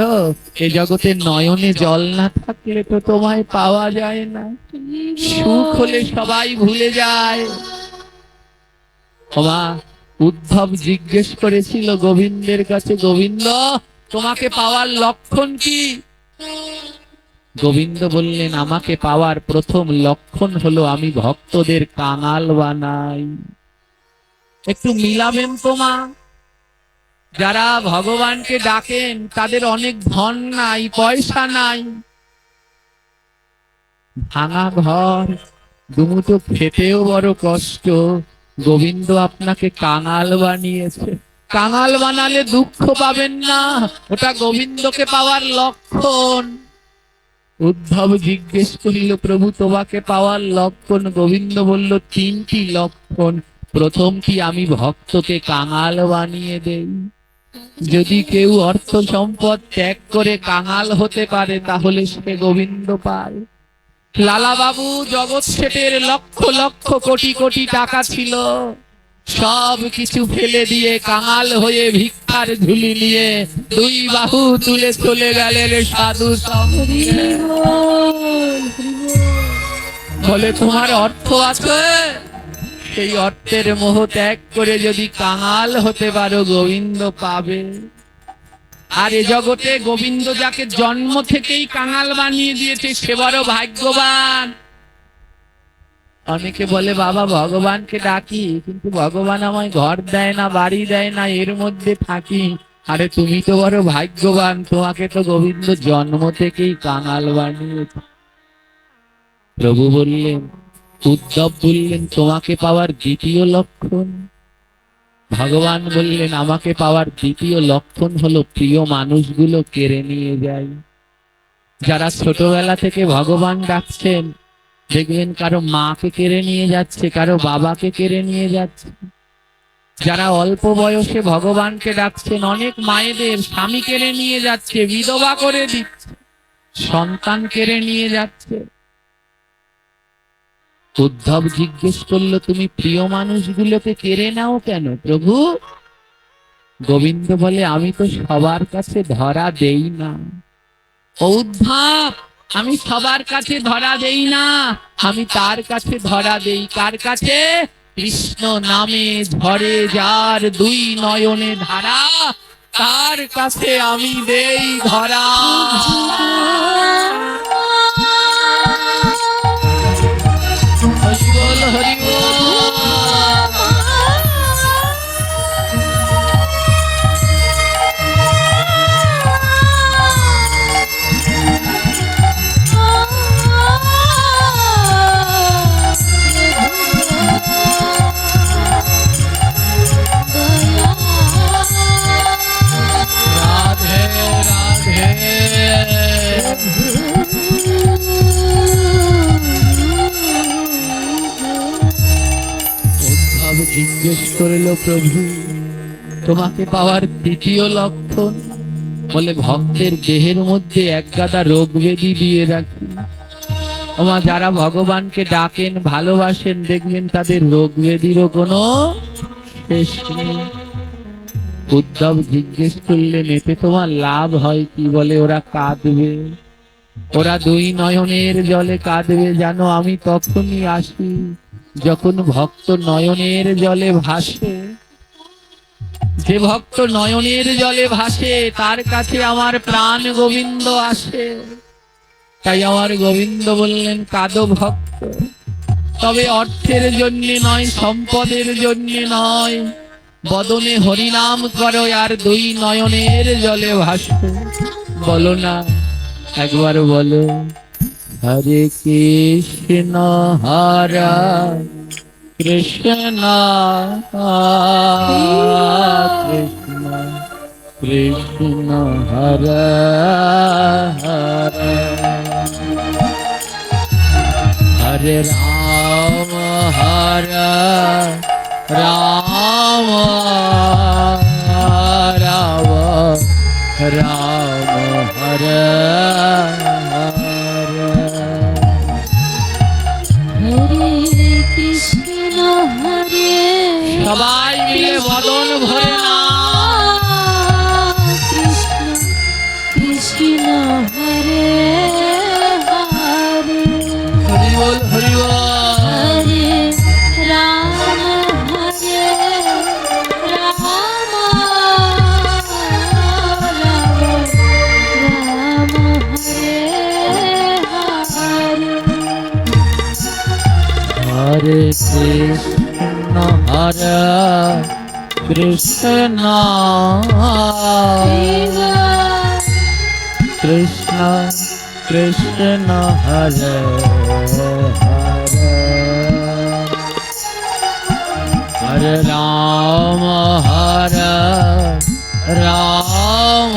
এ জগতে নয়নে জল না থাকলে তো তোমায় পাওয়া যায় না, সুখ হলে সবাই ভুলে যায়। ওমা, উদ্ধব জিজ্ঞেস করেছিল গোবিন্দের কাছে, গোবিন্দ তোমাকে পাওয়ার লক্ষণ কি? গোবিন্দ বললেন, আমাকে পাওয়ার প্রথম লক্ষণ হলো আমি ভক্তদের কাঙাল বানাই। একটু মিলাবেন তো মা? যারা ভগবানকে ডাকেন তাদের অনেক ধন নাই, পয়সা নাই, ভাঙা ঘর, দুমুঠো খেতেও বড় কষ্ট। গোবিন্দ আপনাকে কাঙাল বানিয়েছে। কাঙাল বানালে দুঃখ পাবেন না, ওটা গোবিন্দকে পাওয়ার লক্ষণ। উদ্ধব জিজ্ঞেস করিল, প্রভু তোমাকে পাওয়ার লক্ষণ? গোবিন্দ বলল, তিনটি লক্ষণ। প্রথমটি, আমি ভক্তকে কাঙাল বানিয়ে দেই। যদি কেউ অর্থ সম্পদ ত্যাগ করে কাঙাল হতে পারে তাহলে সে গোবিন্দ পায়। লালা বাবু জগৎ শেঠের লক্ষ লক্ষ কোটি কোটি টাকা ছিল, সব কিছু ফেলে দিয়ে কাঙাল হয়ে ভিক্ষার ঝুলি নিয়ে দুই বাহু তুলে চলে গেলেন সাধু সঙ্গে। বলে, তোমার অর্থ আছে, সেই অর্থের মোহ ত্যাগ করে যদি কাঙাল হতে পারো গোবিন্দ পাবে। আর এ জগতে গোবিন্দ যাকে জন্ম থেকেই কাঙাল বানিয়ে দিয়েছে সে বড় ভাগ্যবান। অনেকে বলে, বাবা ভগবানকে ডাকি কিন্তু ভগবান আমায় ঘর দেয় না, বাড়ি দেয় না, এর মধ্যে থাকি, আরে তুমি তো বড় ভাগ্যবান, তোমাকে তো গোবিন্দ জন্ম থেকেই কাঙাল বানিয়েছে। প্রভু বললেন, উদ্ধব বললেন তোমাকে পাওয়ার দ্বিতীয় লক্ষণ, ভগবান বললেন আমাকে পাওয়ার দ্বিতীয় লক্ষণ হলো প্রিয় মানুষগুলো কেড়ে নিয়ে যায়। যারা ছোটবেলা থেকে ভগবান ডাকছেন, দেখবেন কারো মাকে কেড়ে নিয়ে যাচ্ছে, কারো বাবাকে কেড়ে নিয়ে যাচ্ছে। যারা অল্প বয়সে ভগবানকে ডাকছেন, অনেক মায়েদের স্বামী কেড়ে নিয়ে যাচ্ছে, বিধবা করে দিচ্ছে, সন্তান কেড়ে নিয়ে যাচ্ছে। উদ্ধব জিজ্ঞেস করলো, তুমি প্রিয় মানুষগুলোকে কেড়ে নাও কেন প্রভু? গোবিন্দ বলে, আমি তো সবার কাছে ধরা দেই না। ও উদ্ধব, আমি সবার কাছে ধরা দেই না, আমি তার কাছে ধরা দেই। কার কাছে? কৃষ্ণ নামে ঝরে যার দুই নয়নে ধারা, তার কাছে আমি দেই ধরা। হরি বল, হরি বল। রাধে রাধে। উদ্ধব জিজ্ঞেস করিল, প্রভু তোমাকে পাওয়ার দ্বিতীয় লক্ষণ? বলে, ভক্তের দেহের মধ্যে এক গাদা রোগ ব্যাধি দিয়ে রাখি। ওমা, যারা ভগবানকে ডাকেন, ভালোবাসেন, দেখবেন তাদের রোগ ব্যাধিরও কোনো শেষ নেই। উদ্ধব জিজ্ঞেস করলেন, এতে তোমার লাভ হয় কি? বলে, ওরা কাঁদবে, ওরা দুই নয়নের জলে কাঁদবে। জানো, আমি তখনই আসি যখন ভক্ত নয়নের জলে ভাসে। যে ভক্ত নয়নের জলে ভাসে, তার কাছে আমার প্রাণ গোবিন্দ আসে। তাই আমার গোবিন্দ বললেন, কাঁদো ভক্ত, তবে অর্থের জন্য নয়, সম্পদের জন্য নয়, বদনে হরিনাম করো আর দুই নয়নের জলে ভাসো। বলো না, একবার বলো, হরে কৃষ্ণ হরে কৃষ্ণ কৃষ্ণ কৃষ্ণ হরে হরে, হরে রাম হরে রাম রাম রাম হরে হরে। হরে কৃষ্ণ হরে, সবাই মিলে বদন ভরে না, কৃষ্ণ কৃষ্ণ হরে হরে, হরি বল, হরি বল। হরে রাম হরে রাম রাম হরে হরে, হরে কৃষ্ণ হরে কৃষ্ণ কৃষ্ণ কৃষ্ণ হরে হরে, হরে রাম হরে রাম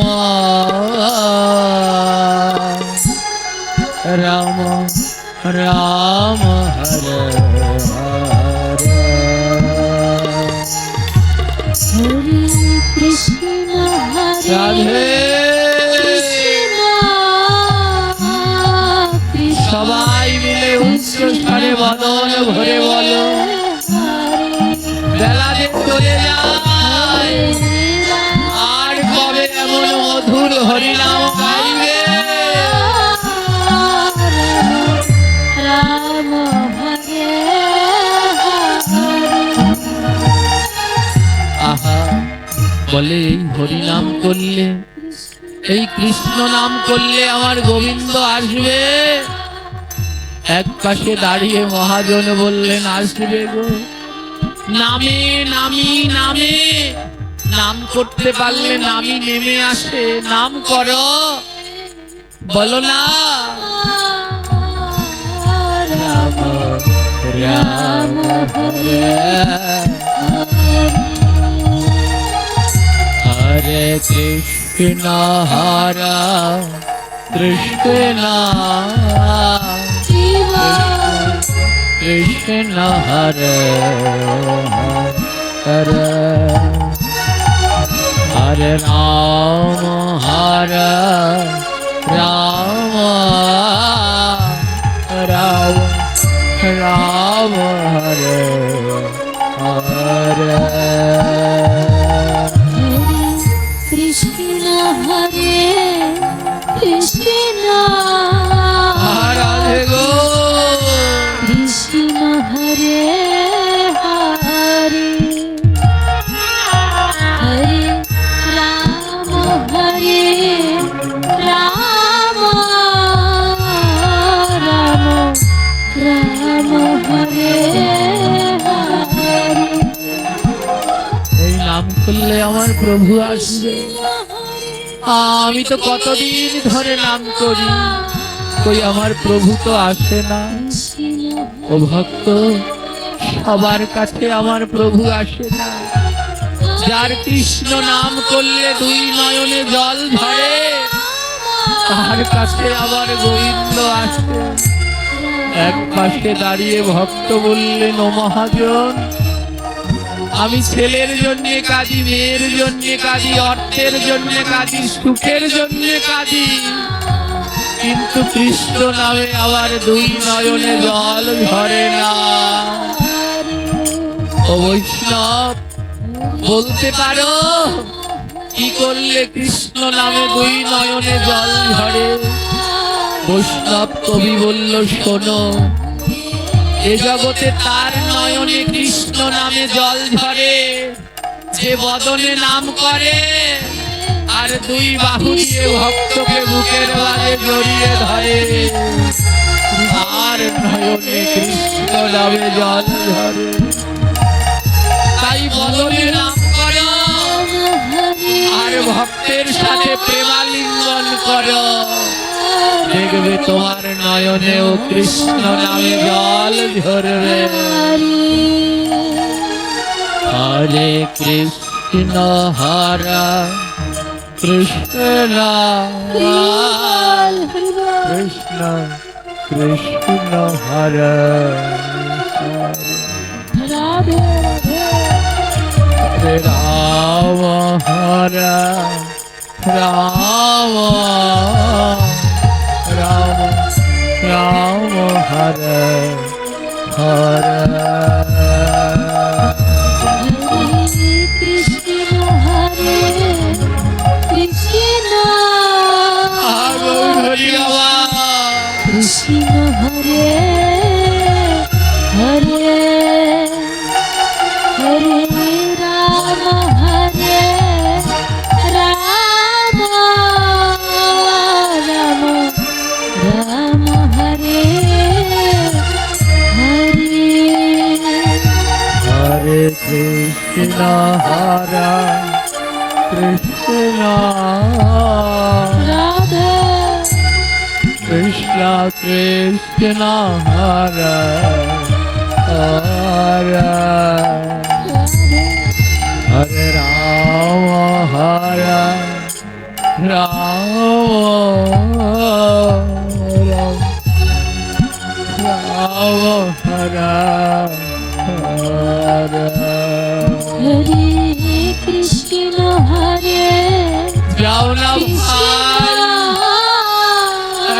রাম রাম হরে হরে। হরে কৃষ্ণ হরে রাধে। কৃষ্ণ সবাই মিলে উচ্চ স্বরে বদন ভরে বলো, বেলা যে চলে যায়, আর কবে এমন মধুর হরিনাম গাইবে? রাম হরে আহা, বলে এই হরিনাম করলে, এই কৃষ্ণ নাম করলে আমার গোবিন্দ আসবে। এক পাশে দাঁড়িয়ে মহাজন বললেন, আসবে গো, নামে নামি নামে নাম করতে পারলে নামই নেমে আসে। নাম করো, বলো না রাম রাম হরে হরে কৃষ্ণ হরে কৃষ্ণ কৃষ্ণ হরে হরে হরে রাম রাম রাম রাম হরে হরে কৃষ্ণ হরে কৃষ্ণ রাধে গো কৃষ্ণ হরে হরে হরে রাম হরে রাম রাম রাম হরে হরে এই নাম করলে আমার প্রভু আসবে। আমি তো কতদিন ধরে নাম করি, কই আমার প্রভু তো আসে না। ও ভক্ত, সবার কাছে আমার প্রভু আসে না। যার কৃষ্ণ নাম করলে দুই নয়নে জল ধরে, তার কাছে আবার গোবিন্দ আসে। এক পাশে দাঁড়িয়ে ভক্ত বললেন, ও মহাজন, আমি ছেলের জন্য কাঁদি, মেয়ের জন্য কাঁদি, অর্থের জন্য কাঁদি, সুখের জন্য কাঁদি, কিন্তু কৃষ্ণ নামে আবার দুই নয়নে জল ঝরে না। ও বৈষ্ণব, বলতে পারো কি করলে কৃষ্ণ নামে দুই নয়নে জল ঝরে? বৈষ্ণব কবি বলল, শোনো, এ জগতে তার নয়নে কৃষ্ণ নামে জল ঝরে যে বদনে নাম করে আর দুই বাহু দিয়ে ভক্তকে বুকের বাজে জড়িয়ে ধরে, আর নয়নে কৃষ্ণ নামে জল ঝরে। তাই বদনে নাম করো আর ভক্তের সাথে প্রেমালিঙ্গন করো, দেখবে তোমার নয়নেও কৃষ্ণ নামে জল ঝরবে। হরে কৃষ্ণ হরে কৃষ্ণ কৃষ্ণ কৃষ্ণ হরে রাধে হরে রাম হরে রাম রাম রাম হরে হরে কৃষ্ণ হরে কৃষ্ণ হরি বাবা কৃষ্ণ হরে হরে হরে রাম হরে রাম রাম রাম হরে হরে হরে কৃষ্ণ হরে কৃষ্ণ রাধে কৃষ্ণ কৃষ্ণ হরে হরে হরে রাম হরে রাম রাম রাম হরে হরে হরে কৃষ্ণ হরে যাও না ভাই,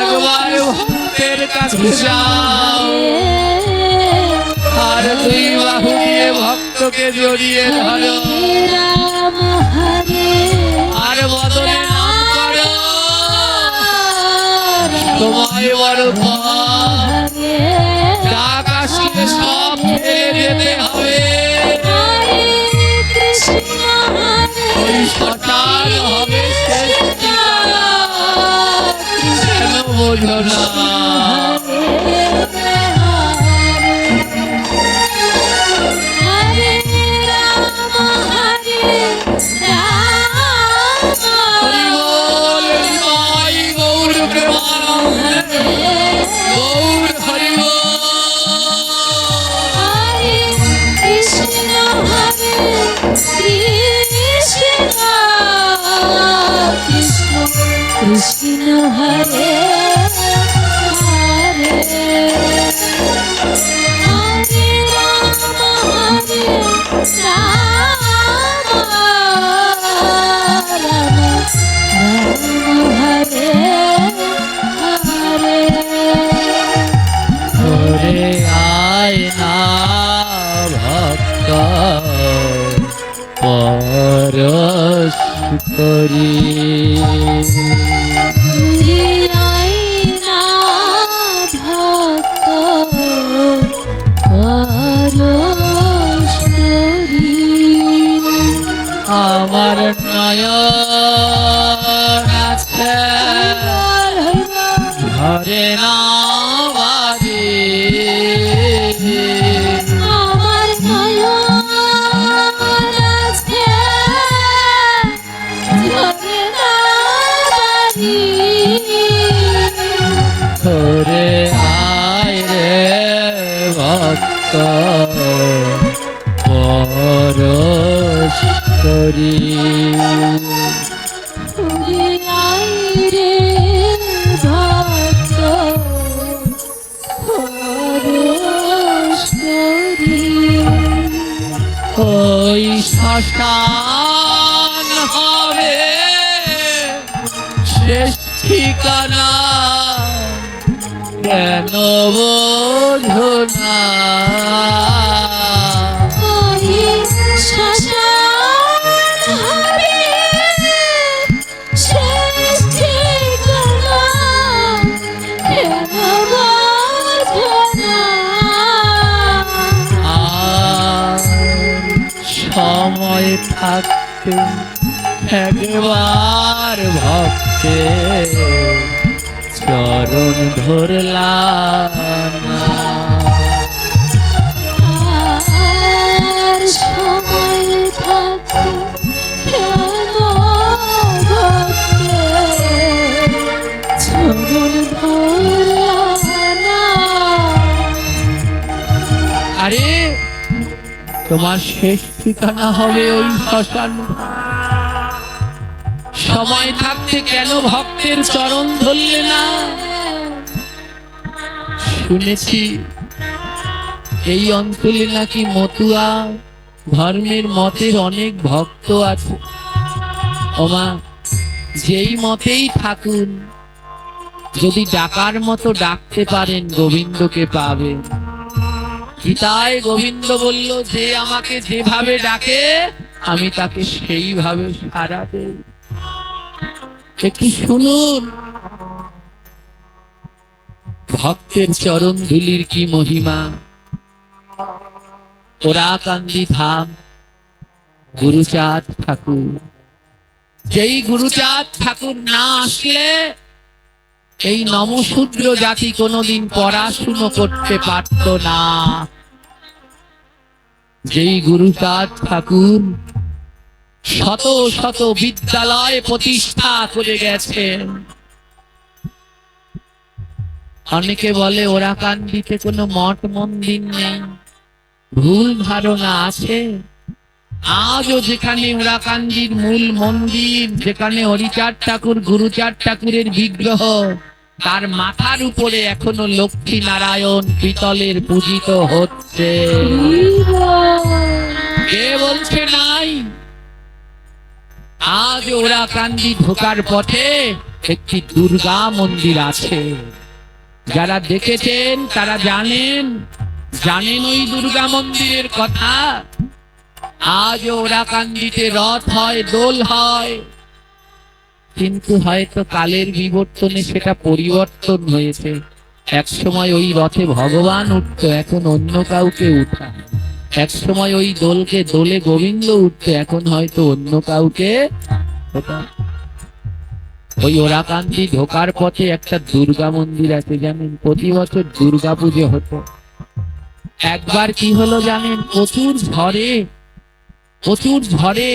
একবার ভক্তের কাছে যাও আর দুই বাহু দিয়ে ভক্তকে জড়িয়ে ধরো রাম হরে আর বদলে নাম করো। তোমায় বড় হরে ডাক আসলে সব ফেলে যেতে হবে, হরে কৃষ্ণ হরে ওই শ্মশান হবে শেষ ঠিকানা। কেন বোঝো না? হরে রাম হরে পরশ করি। ঘুরিয়াই না ভক্ত পরশ করি। আমার নয়ন আছে ঘরে না বাড়ি, আমার নয়ন আছে ঝরে না বাড়ি। ঘরে আয় রে ভক্ত পরশ করি। ঘুরিয়াই রে ভক্ত পরশ করি। ওই শ্মশান হবে শেষ ঠিকানা, কেন বোঝো না? ওই শ্মশান হবে শেষ ঠিকানা, কেন বোঝো না? আর সময় থাকতে একবার ভক্তে চরণ ধরলাম না। আর সময় থাকতে কেন ভক্তে চরণ ধরলাম না? আরে তোমার শেষ ঠিকানা হবে ওই শ্মশান। সময় থাকতে কেন ভক্তের চরণ ধরলে না? শুনেছি এই অঞ্চলে নাকি মতুয়া ধর্মের মতের অনেক ভক্ত আছে। ওমা, যেই মতেই থাকুন, যদি ডাকার মতো ডাকতে পারেন গোবিন্দকে পাবেন। গীতায় গোবিন্দ বলল, যে আমাকে যেভাবে ডাকে আমি তাকে সেইভাবে সাড়া দেই। একটু শুনুন ভক্তের চরণ ধুলির কি মহিমা। ওরাকান্দি ধাম গুরুচাঁদ ঠাকুর, যেই গুরুচাঁদ ঠাকুর না আসলে এই নমশূদ্র জাতি কোনোদিন পড়াশুনো করতে পারত না। যেই গুরুচাঁদ ঠাকুর শত শত বিদ্যালয় প্রতিষ্ঠা করে গেছেন। অনেকে বলে ওরাকান্দিতে কোনো মঠ মন্দির নেই, ভুল ধারণা আছে। আজও যেখানে ওরাকান্দির মূল মন্দির, যেখানে হরিচাঁদ ঠাকুর গুরুচাঁদ ঠাকুরের বিগ্রহ, তার মাথার উপরে এখনো লক্ষ্মী নারায়ণ পিতলের পূজিত হচ্ছে। কে বলছে নাই? আজ ওরাকান্দি ঢোকার পথে একটি দুর্গা মন্দির আছে। যারা দেখেছেন তারা জানেন ওই দুর্গা মন্দিরের কথা। আজ ওরাকান্দিতে রথ হয়, দোল হয়, কিন্তু হয়তো কালের বিবর্তনে সেটা পরিবর্তন হয়েছে। এক সময় ওই রথে ভগবান উঠতো, এখন অন্য কাউকে উঠা। এক সময় ওই দোলে গোবিন্দ উঠতো, এখন হয়তো অন্য কাউকে ওঠা। ওই ওরাকান্দি ঢোকার পথে একটা দুর্গা মন্দির আছে জানেন? প্রতি বছর দুর্গা পুজো হতো। একবার কি হলো জানেন? প্রচুর ঝড়ে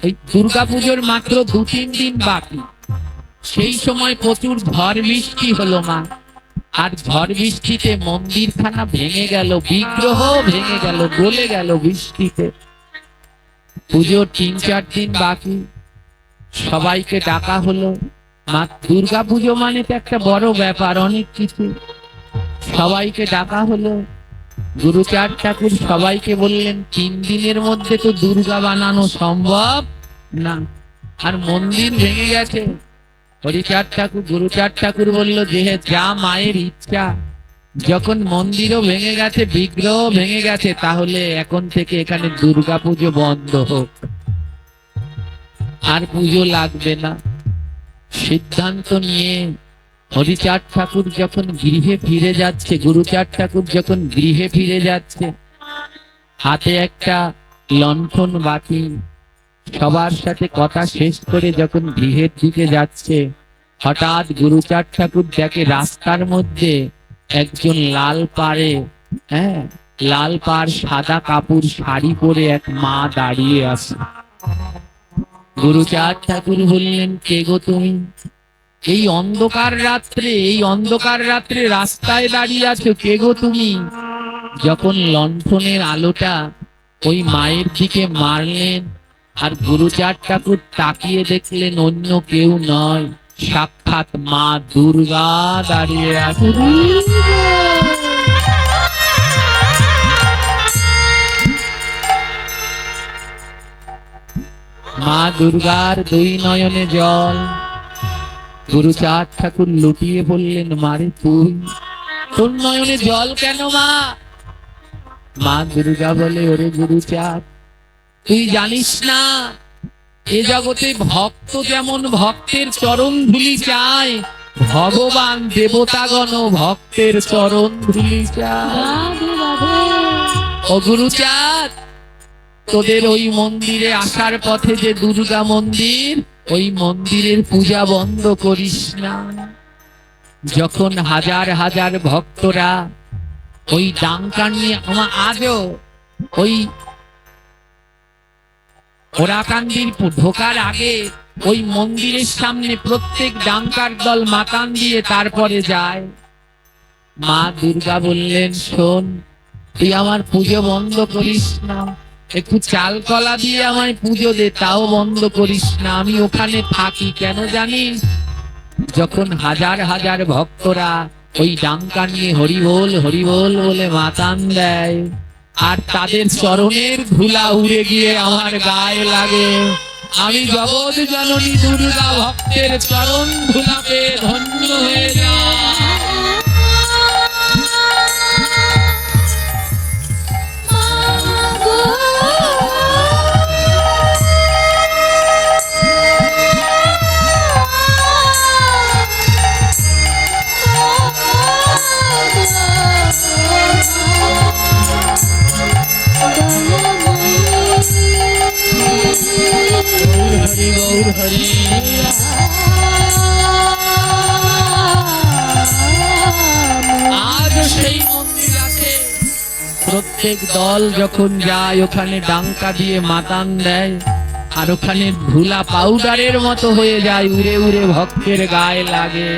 ওই দুর্গা পুজোর মাত্র 2-3 দিন বাকি, সেই সময় প্রচুর ঝড় বৃষ্টি হলো মা। আর ঝড় বৃষ্টিতে মন্দিরখানা ভেঙে গেল, বিগ্রহ ভেঙে গেল, গলে গেল বৃষ্টিতে। পুজোর 3-4 দিন বাকি, সবাইকে ডাকা হলো। মা দুর্গা পুজো মানে তো একটা বড় ব্যাপার, অনেক কিছু। সবাইকে ডাকা হলো। গুরুচাঁদ ঠাকুর সবাইকে বললেন, 3 দিনের মধ্যে তো দুর্গা বানানো সম্ভব না, আর মন্দির ভেঙে গেছে। হরিচাঁদ ঠাকুর গুরুচাঁদ ঠাকুর বলল, যে যা মায়ের ইচ্ছা, যখন মন্দিরও ভেঙে গেছে, বিগ্রহ ভেঙে গেছে, তাহলে এখন থেকে এখানে দুর্গাপুজো বন্ধ হোক, আর পুজো লাগবে না। সিদ্ধান্ত নিয়ে হরিচাঁদ ঠাকুর যখন গৃহে ফিরে যাচ্ছে, গুরুচাঁদ ঠাকুর যখন গৃহে ফিরে যাচ্ছে, হাতে একটা লণ্ঠন বাতি, সবার সাথে কথা শেষ করে যখন গৃহের দিকে যাচ্ছে, হঠাৎ গুরুচাঁদ ঠাকুর দেখে রাস্তার মধ্যে একজন লাল পাড়ে, হ্যাঁ, লাল পাড় সাদা কাপড় শাড়ি পরে এক মা দাঁড়িয়ে আছে। গুরুচাঁদ ঠাকুর বললেন, কে গো তুমি? এই অন্ধকার রাত্রে রাস্তায় দাঁড়িয়ে আছো, কে গো তুমি? যখন লণ্ঠনের আলোটা ওই মায়ের দিকে মারলেন, আর গুরুচাঁদ ঠাকুর তাকিয়ে দেখলেন অন্য কেউ নয়, সাক্ষাৎ মা দুর্গা দাঁড়িয়ে আছে। মা দুর্গার দুই নয়নে জল। গুরুচাঁদ ঠাকুর লুটিয়ে বললেন, মারে তুই, তোর নয়নে জল কেন মা? মা দুর্গা বলে, ওরে গুরুচাঁদ, তুই জানিস না এ জগতে ভক্ত যেমন ভক্তের চরণ ধুলি চায়, ভগবান দেবতাগণ ভক্তের চরণ ধুলি চায়। রাধে রাধে। ও গুরুচাঁদ, তোদের ওই মন্দিরে আসার পথে যে দুর্গা মন্দির, ওই মন্দিরের পূজা বন্ধ করিস না। যখন হাজার হাজার ভক্তরা ওই ডাঙ্কা নিয়ে, আমার আজও ওই ওরাকান্দির ঢোকার আগে ওই মন্দিরের সামনে প্রত্যেক ডাঙ্কার দল মাতান দিয়ে তারপরে যায়। মা দুর্গা বললেন, শোন, তুই আমার পুজো বন্ধ করিস না, একটু চাল কলা দিয়ে আমায় পুজো দে, তাও বন্ধ করিস না, আমি ওখানে থাকি। কেন জানিস? যখন হাজার হাজার ভক্তরা ওই ডাঙ্কা নিয়ে হরিবোল হরিবোল বলে মাতান দেয়, আর তাদের চরণের ধুলা উড়ে গিয়ে আমার গায়ে লাগে, আমি জগৎ জননী দুর্গা ভক্তের চরণ ধুলা পেয়ে ধন্য হয়ে যাই। হরি গৌর হরি। আজ সেই মন্দির আছে, প্রত্যেক দল যখন যায় ওখানে ডাঙ্কা দিয়ে মাতান দেয়, আর ওখানে ধুলা পাউডারের মতো হয়ে যায়, উড়ে উড়ে ভক্তের গায়ে লাগে।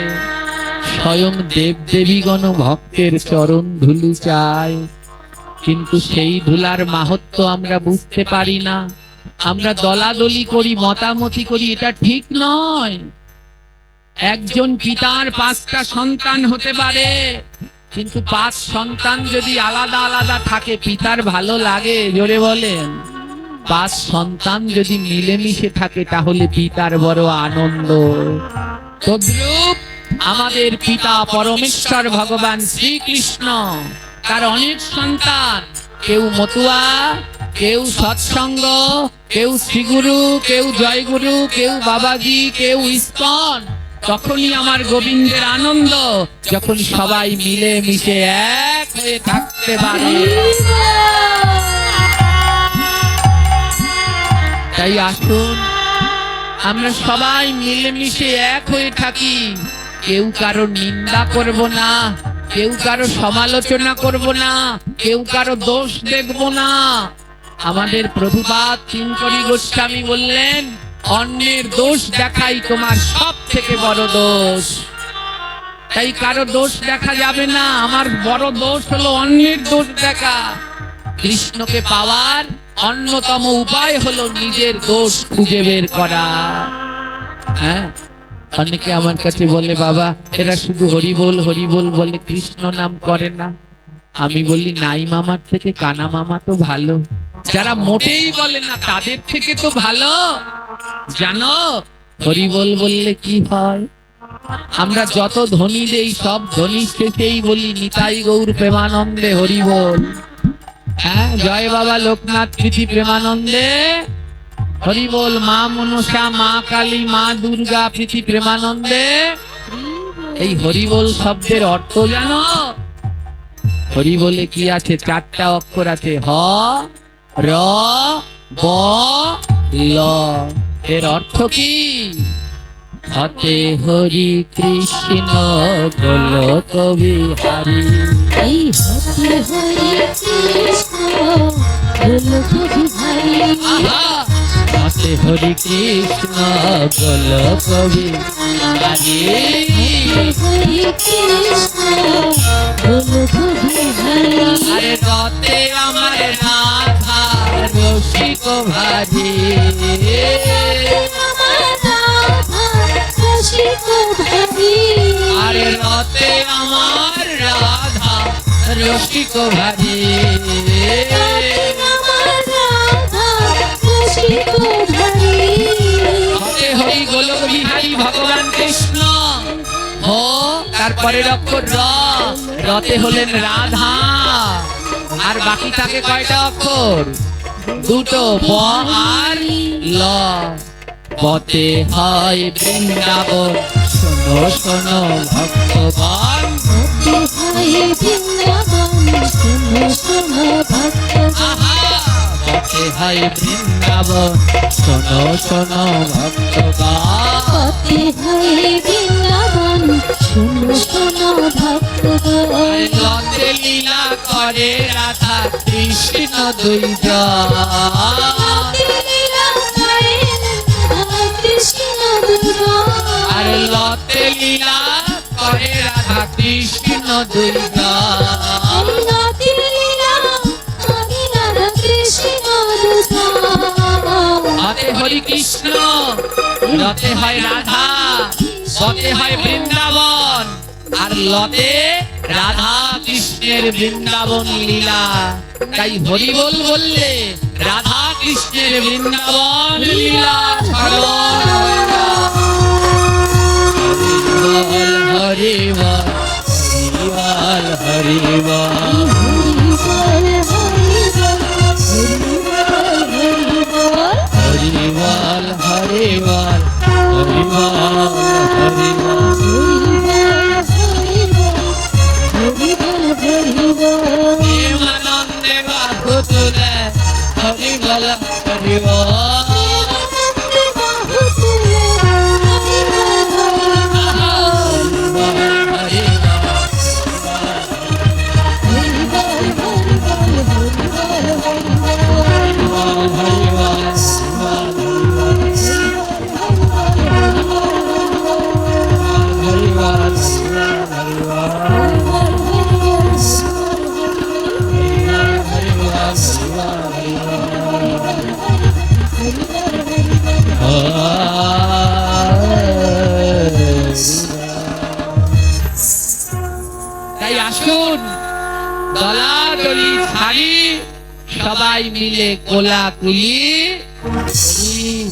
স্বয়ং দেব দেবীগণ ভক্তের চরণ ধুলি চায়, কিন্তু সেই ধুলার মাহাত্ম্য আমরা বুঝতে পারি না। আমরা দলাদলি করি, মতামতি করি, এটা ঠিক নয়। একজন পিতার 5টা সন্তান হতে পারে, কিন্তু 5 সন্তান যদি আলাদা আলাদা থাকে, পিতার ভালো লাগে? জোরে বলেন। 5 সন্তান যদি মিলেমিশে থাকে, তাহলে পিতার বড় আনন্দ। তদ্রূপ আমাদের পিতা পরমেশ্বর ভগবান শ্রীকৃষ্ণ, তার অনেক সন্তান, কেউ মতুয়া, কেউ সৎসঙ্গ, কেউ শ্রীগুরু, কেউ জয়গুরু, কেউ বাবাজি, কেউ ইস্কন। তখনই আমার গোবিন্দের আনন্দ, যখন সবাই মিলে মিশে এক হয়ে থাকতে পারে। তাই আসুন আমরা সবাই মিলেমিশে এক হয়ে থাকি, কেউ কারো নিন্দা করব না, কেউ কারো সমালোচনা করব না, কেউ কারো দোষ দেখব না। আমাদের প্রভুপাদ কিঙ্করী গোস্বামী বললেন, অন্যের দোষ দেখাই তোমার সব থেকে বড় দোষ। তাই কারো দোষ দেখা যাবে না। আমার বড় দোষ হলো অন্যের দোষ দেখা। কৃষ্ণকে পাওয়ার অন্যতম উপায় হলো নিজের দোষ খুঁজে বের করা। হ্যাঁ, অনেকে আমার কাছে বলে, বাবা এরা শুধু হরিবোল হরিবোল বলে, কৃষ্ণ নাম করে না। আমি বলি, নাই মামার থেকে কানা মামা তো ভালো। যারা মোটেই বলে না তাদের থেকে তো ভালো। জানো হরিবোল বললে কি হয়? আমরা যত ধ্বনি দেই সব ধ্বনি শেষেই বলি নিতাই গৌর প্রেমানন্দে হরি বল। হ্যাঁ, জয় বাবা লোকনাথ প্রীতি প্রেমানন্দে হরি বল। মা মনসা, মা কালী, মা দুর্গা প্রীতি প্রেমানন্দে। এই হরি বল শব্দের অর্থ জানো? হরি বলে কি আছে? চারটা অক্ষর আছে, হ র ব ল। এর অর্থ কি? হতে হরি কৃষ্ণ গোলক বিহারী। এই হতে হরি কৃষ্ণ গোলক বিহারী। আহা! হতে হরি কৃষ্ণ গোলক বিহারী। হরে কৃষ্ণ গোলক বিহারী। আরে রতে আমার রাধা রসিক ভারী। আমার রাধা রসিক ভারী। আরে রতে আমার রাধা রসিক ভারী। আমার রাধা রসিক ভারী। হতে হরি গোলক বিহারী ভগবান কৃষ্ণ। ও তারপরে অক্ষর র, রতে হলেন রাধা। আর বাকি থাকে কয়টা অক্ষর? দুটো, ব আর ল। বতে হয় বৃন্দাবন, শোনো শোনো ভক্তগণ। হতে হয় বৃন্দাবন, শোনো শোনো ভক্তগণ। আহা! বতে হয় বৃন্দাবন, শোনো শোনো ভক্তগণ। হতে হয় বৃন্দাবন, শোনো শোনো ভক্তগণ। লতে লীলা করে রাধা কৃষ্ণ দুইজন। লীলা করে রাধা কৃষ্ণ দুজন। আর লতে লীলা করে রাধা কৃষ্ণ দুইজন। লতে লীলা করে রাধা কৃষ্ণ দুজন। হতে হরি কৃষ্ণ, রতে হয় রাধা, বতে হয় বৃন্দাবন। আর লতে রাধা কৃষ্ণের বৃন্দাবন লীলা। তাই হরি বল বললে রাধা কৃষ্ণের বৃন্দাবন লীলা স্মরণ হয়ে যায়। হরি বল, হরি বল, হরি বল। হরি বল, হরি বল, হরি বল। হরি বল, হরি বল, হরি বল। হরি বল, হরি বল। প্রেমানন্দে বাহু তুলে হরি বল, হরি বল। বাহু তুলে হরি বল, হরি বল। হরি বল, হরি বল, হরি বল, হরি বল, হরি বল। হরি বল, হরি বল, তাই আসুন দলাদলি ছাড়ি সবাই মিলে কোলাকুলি করি।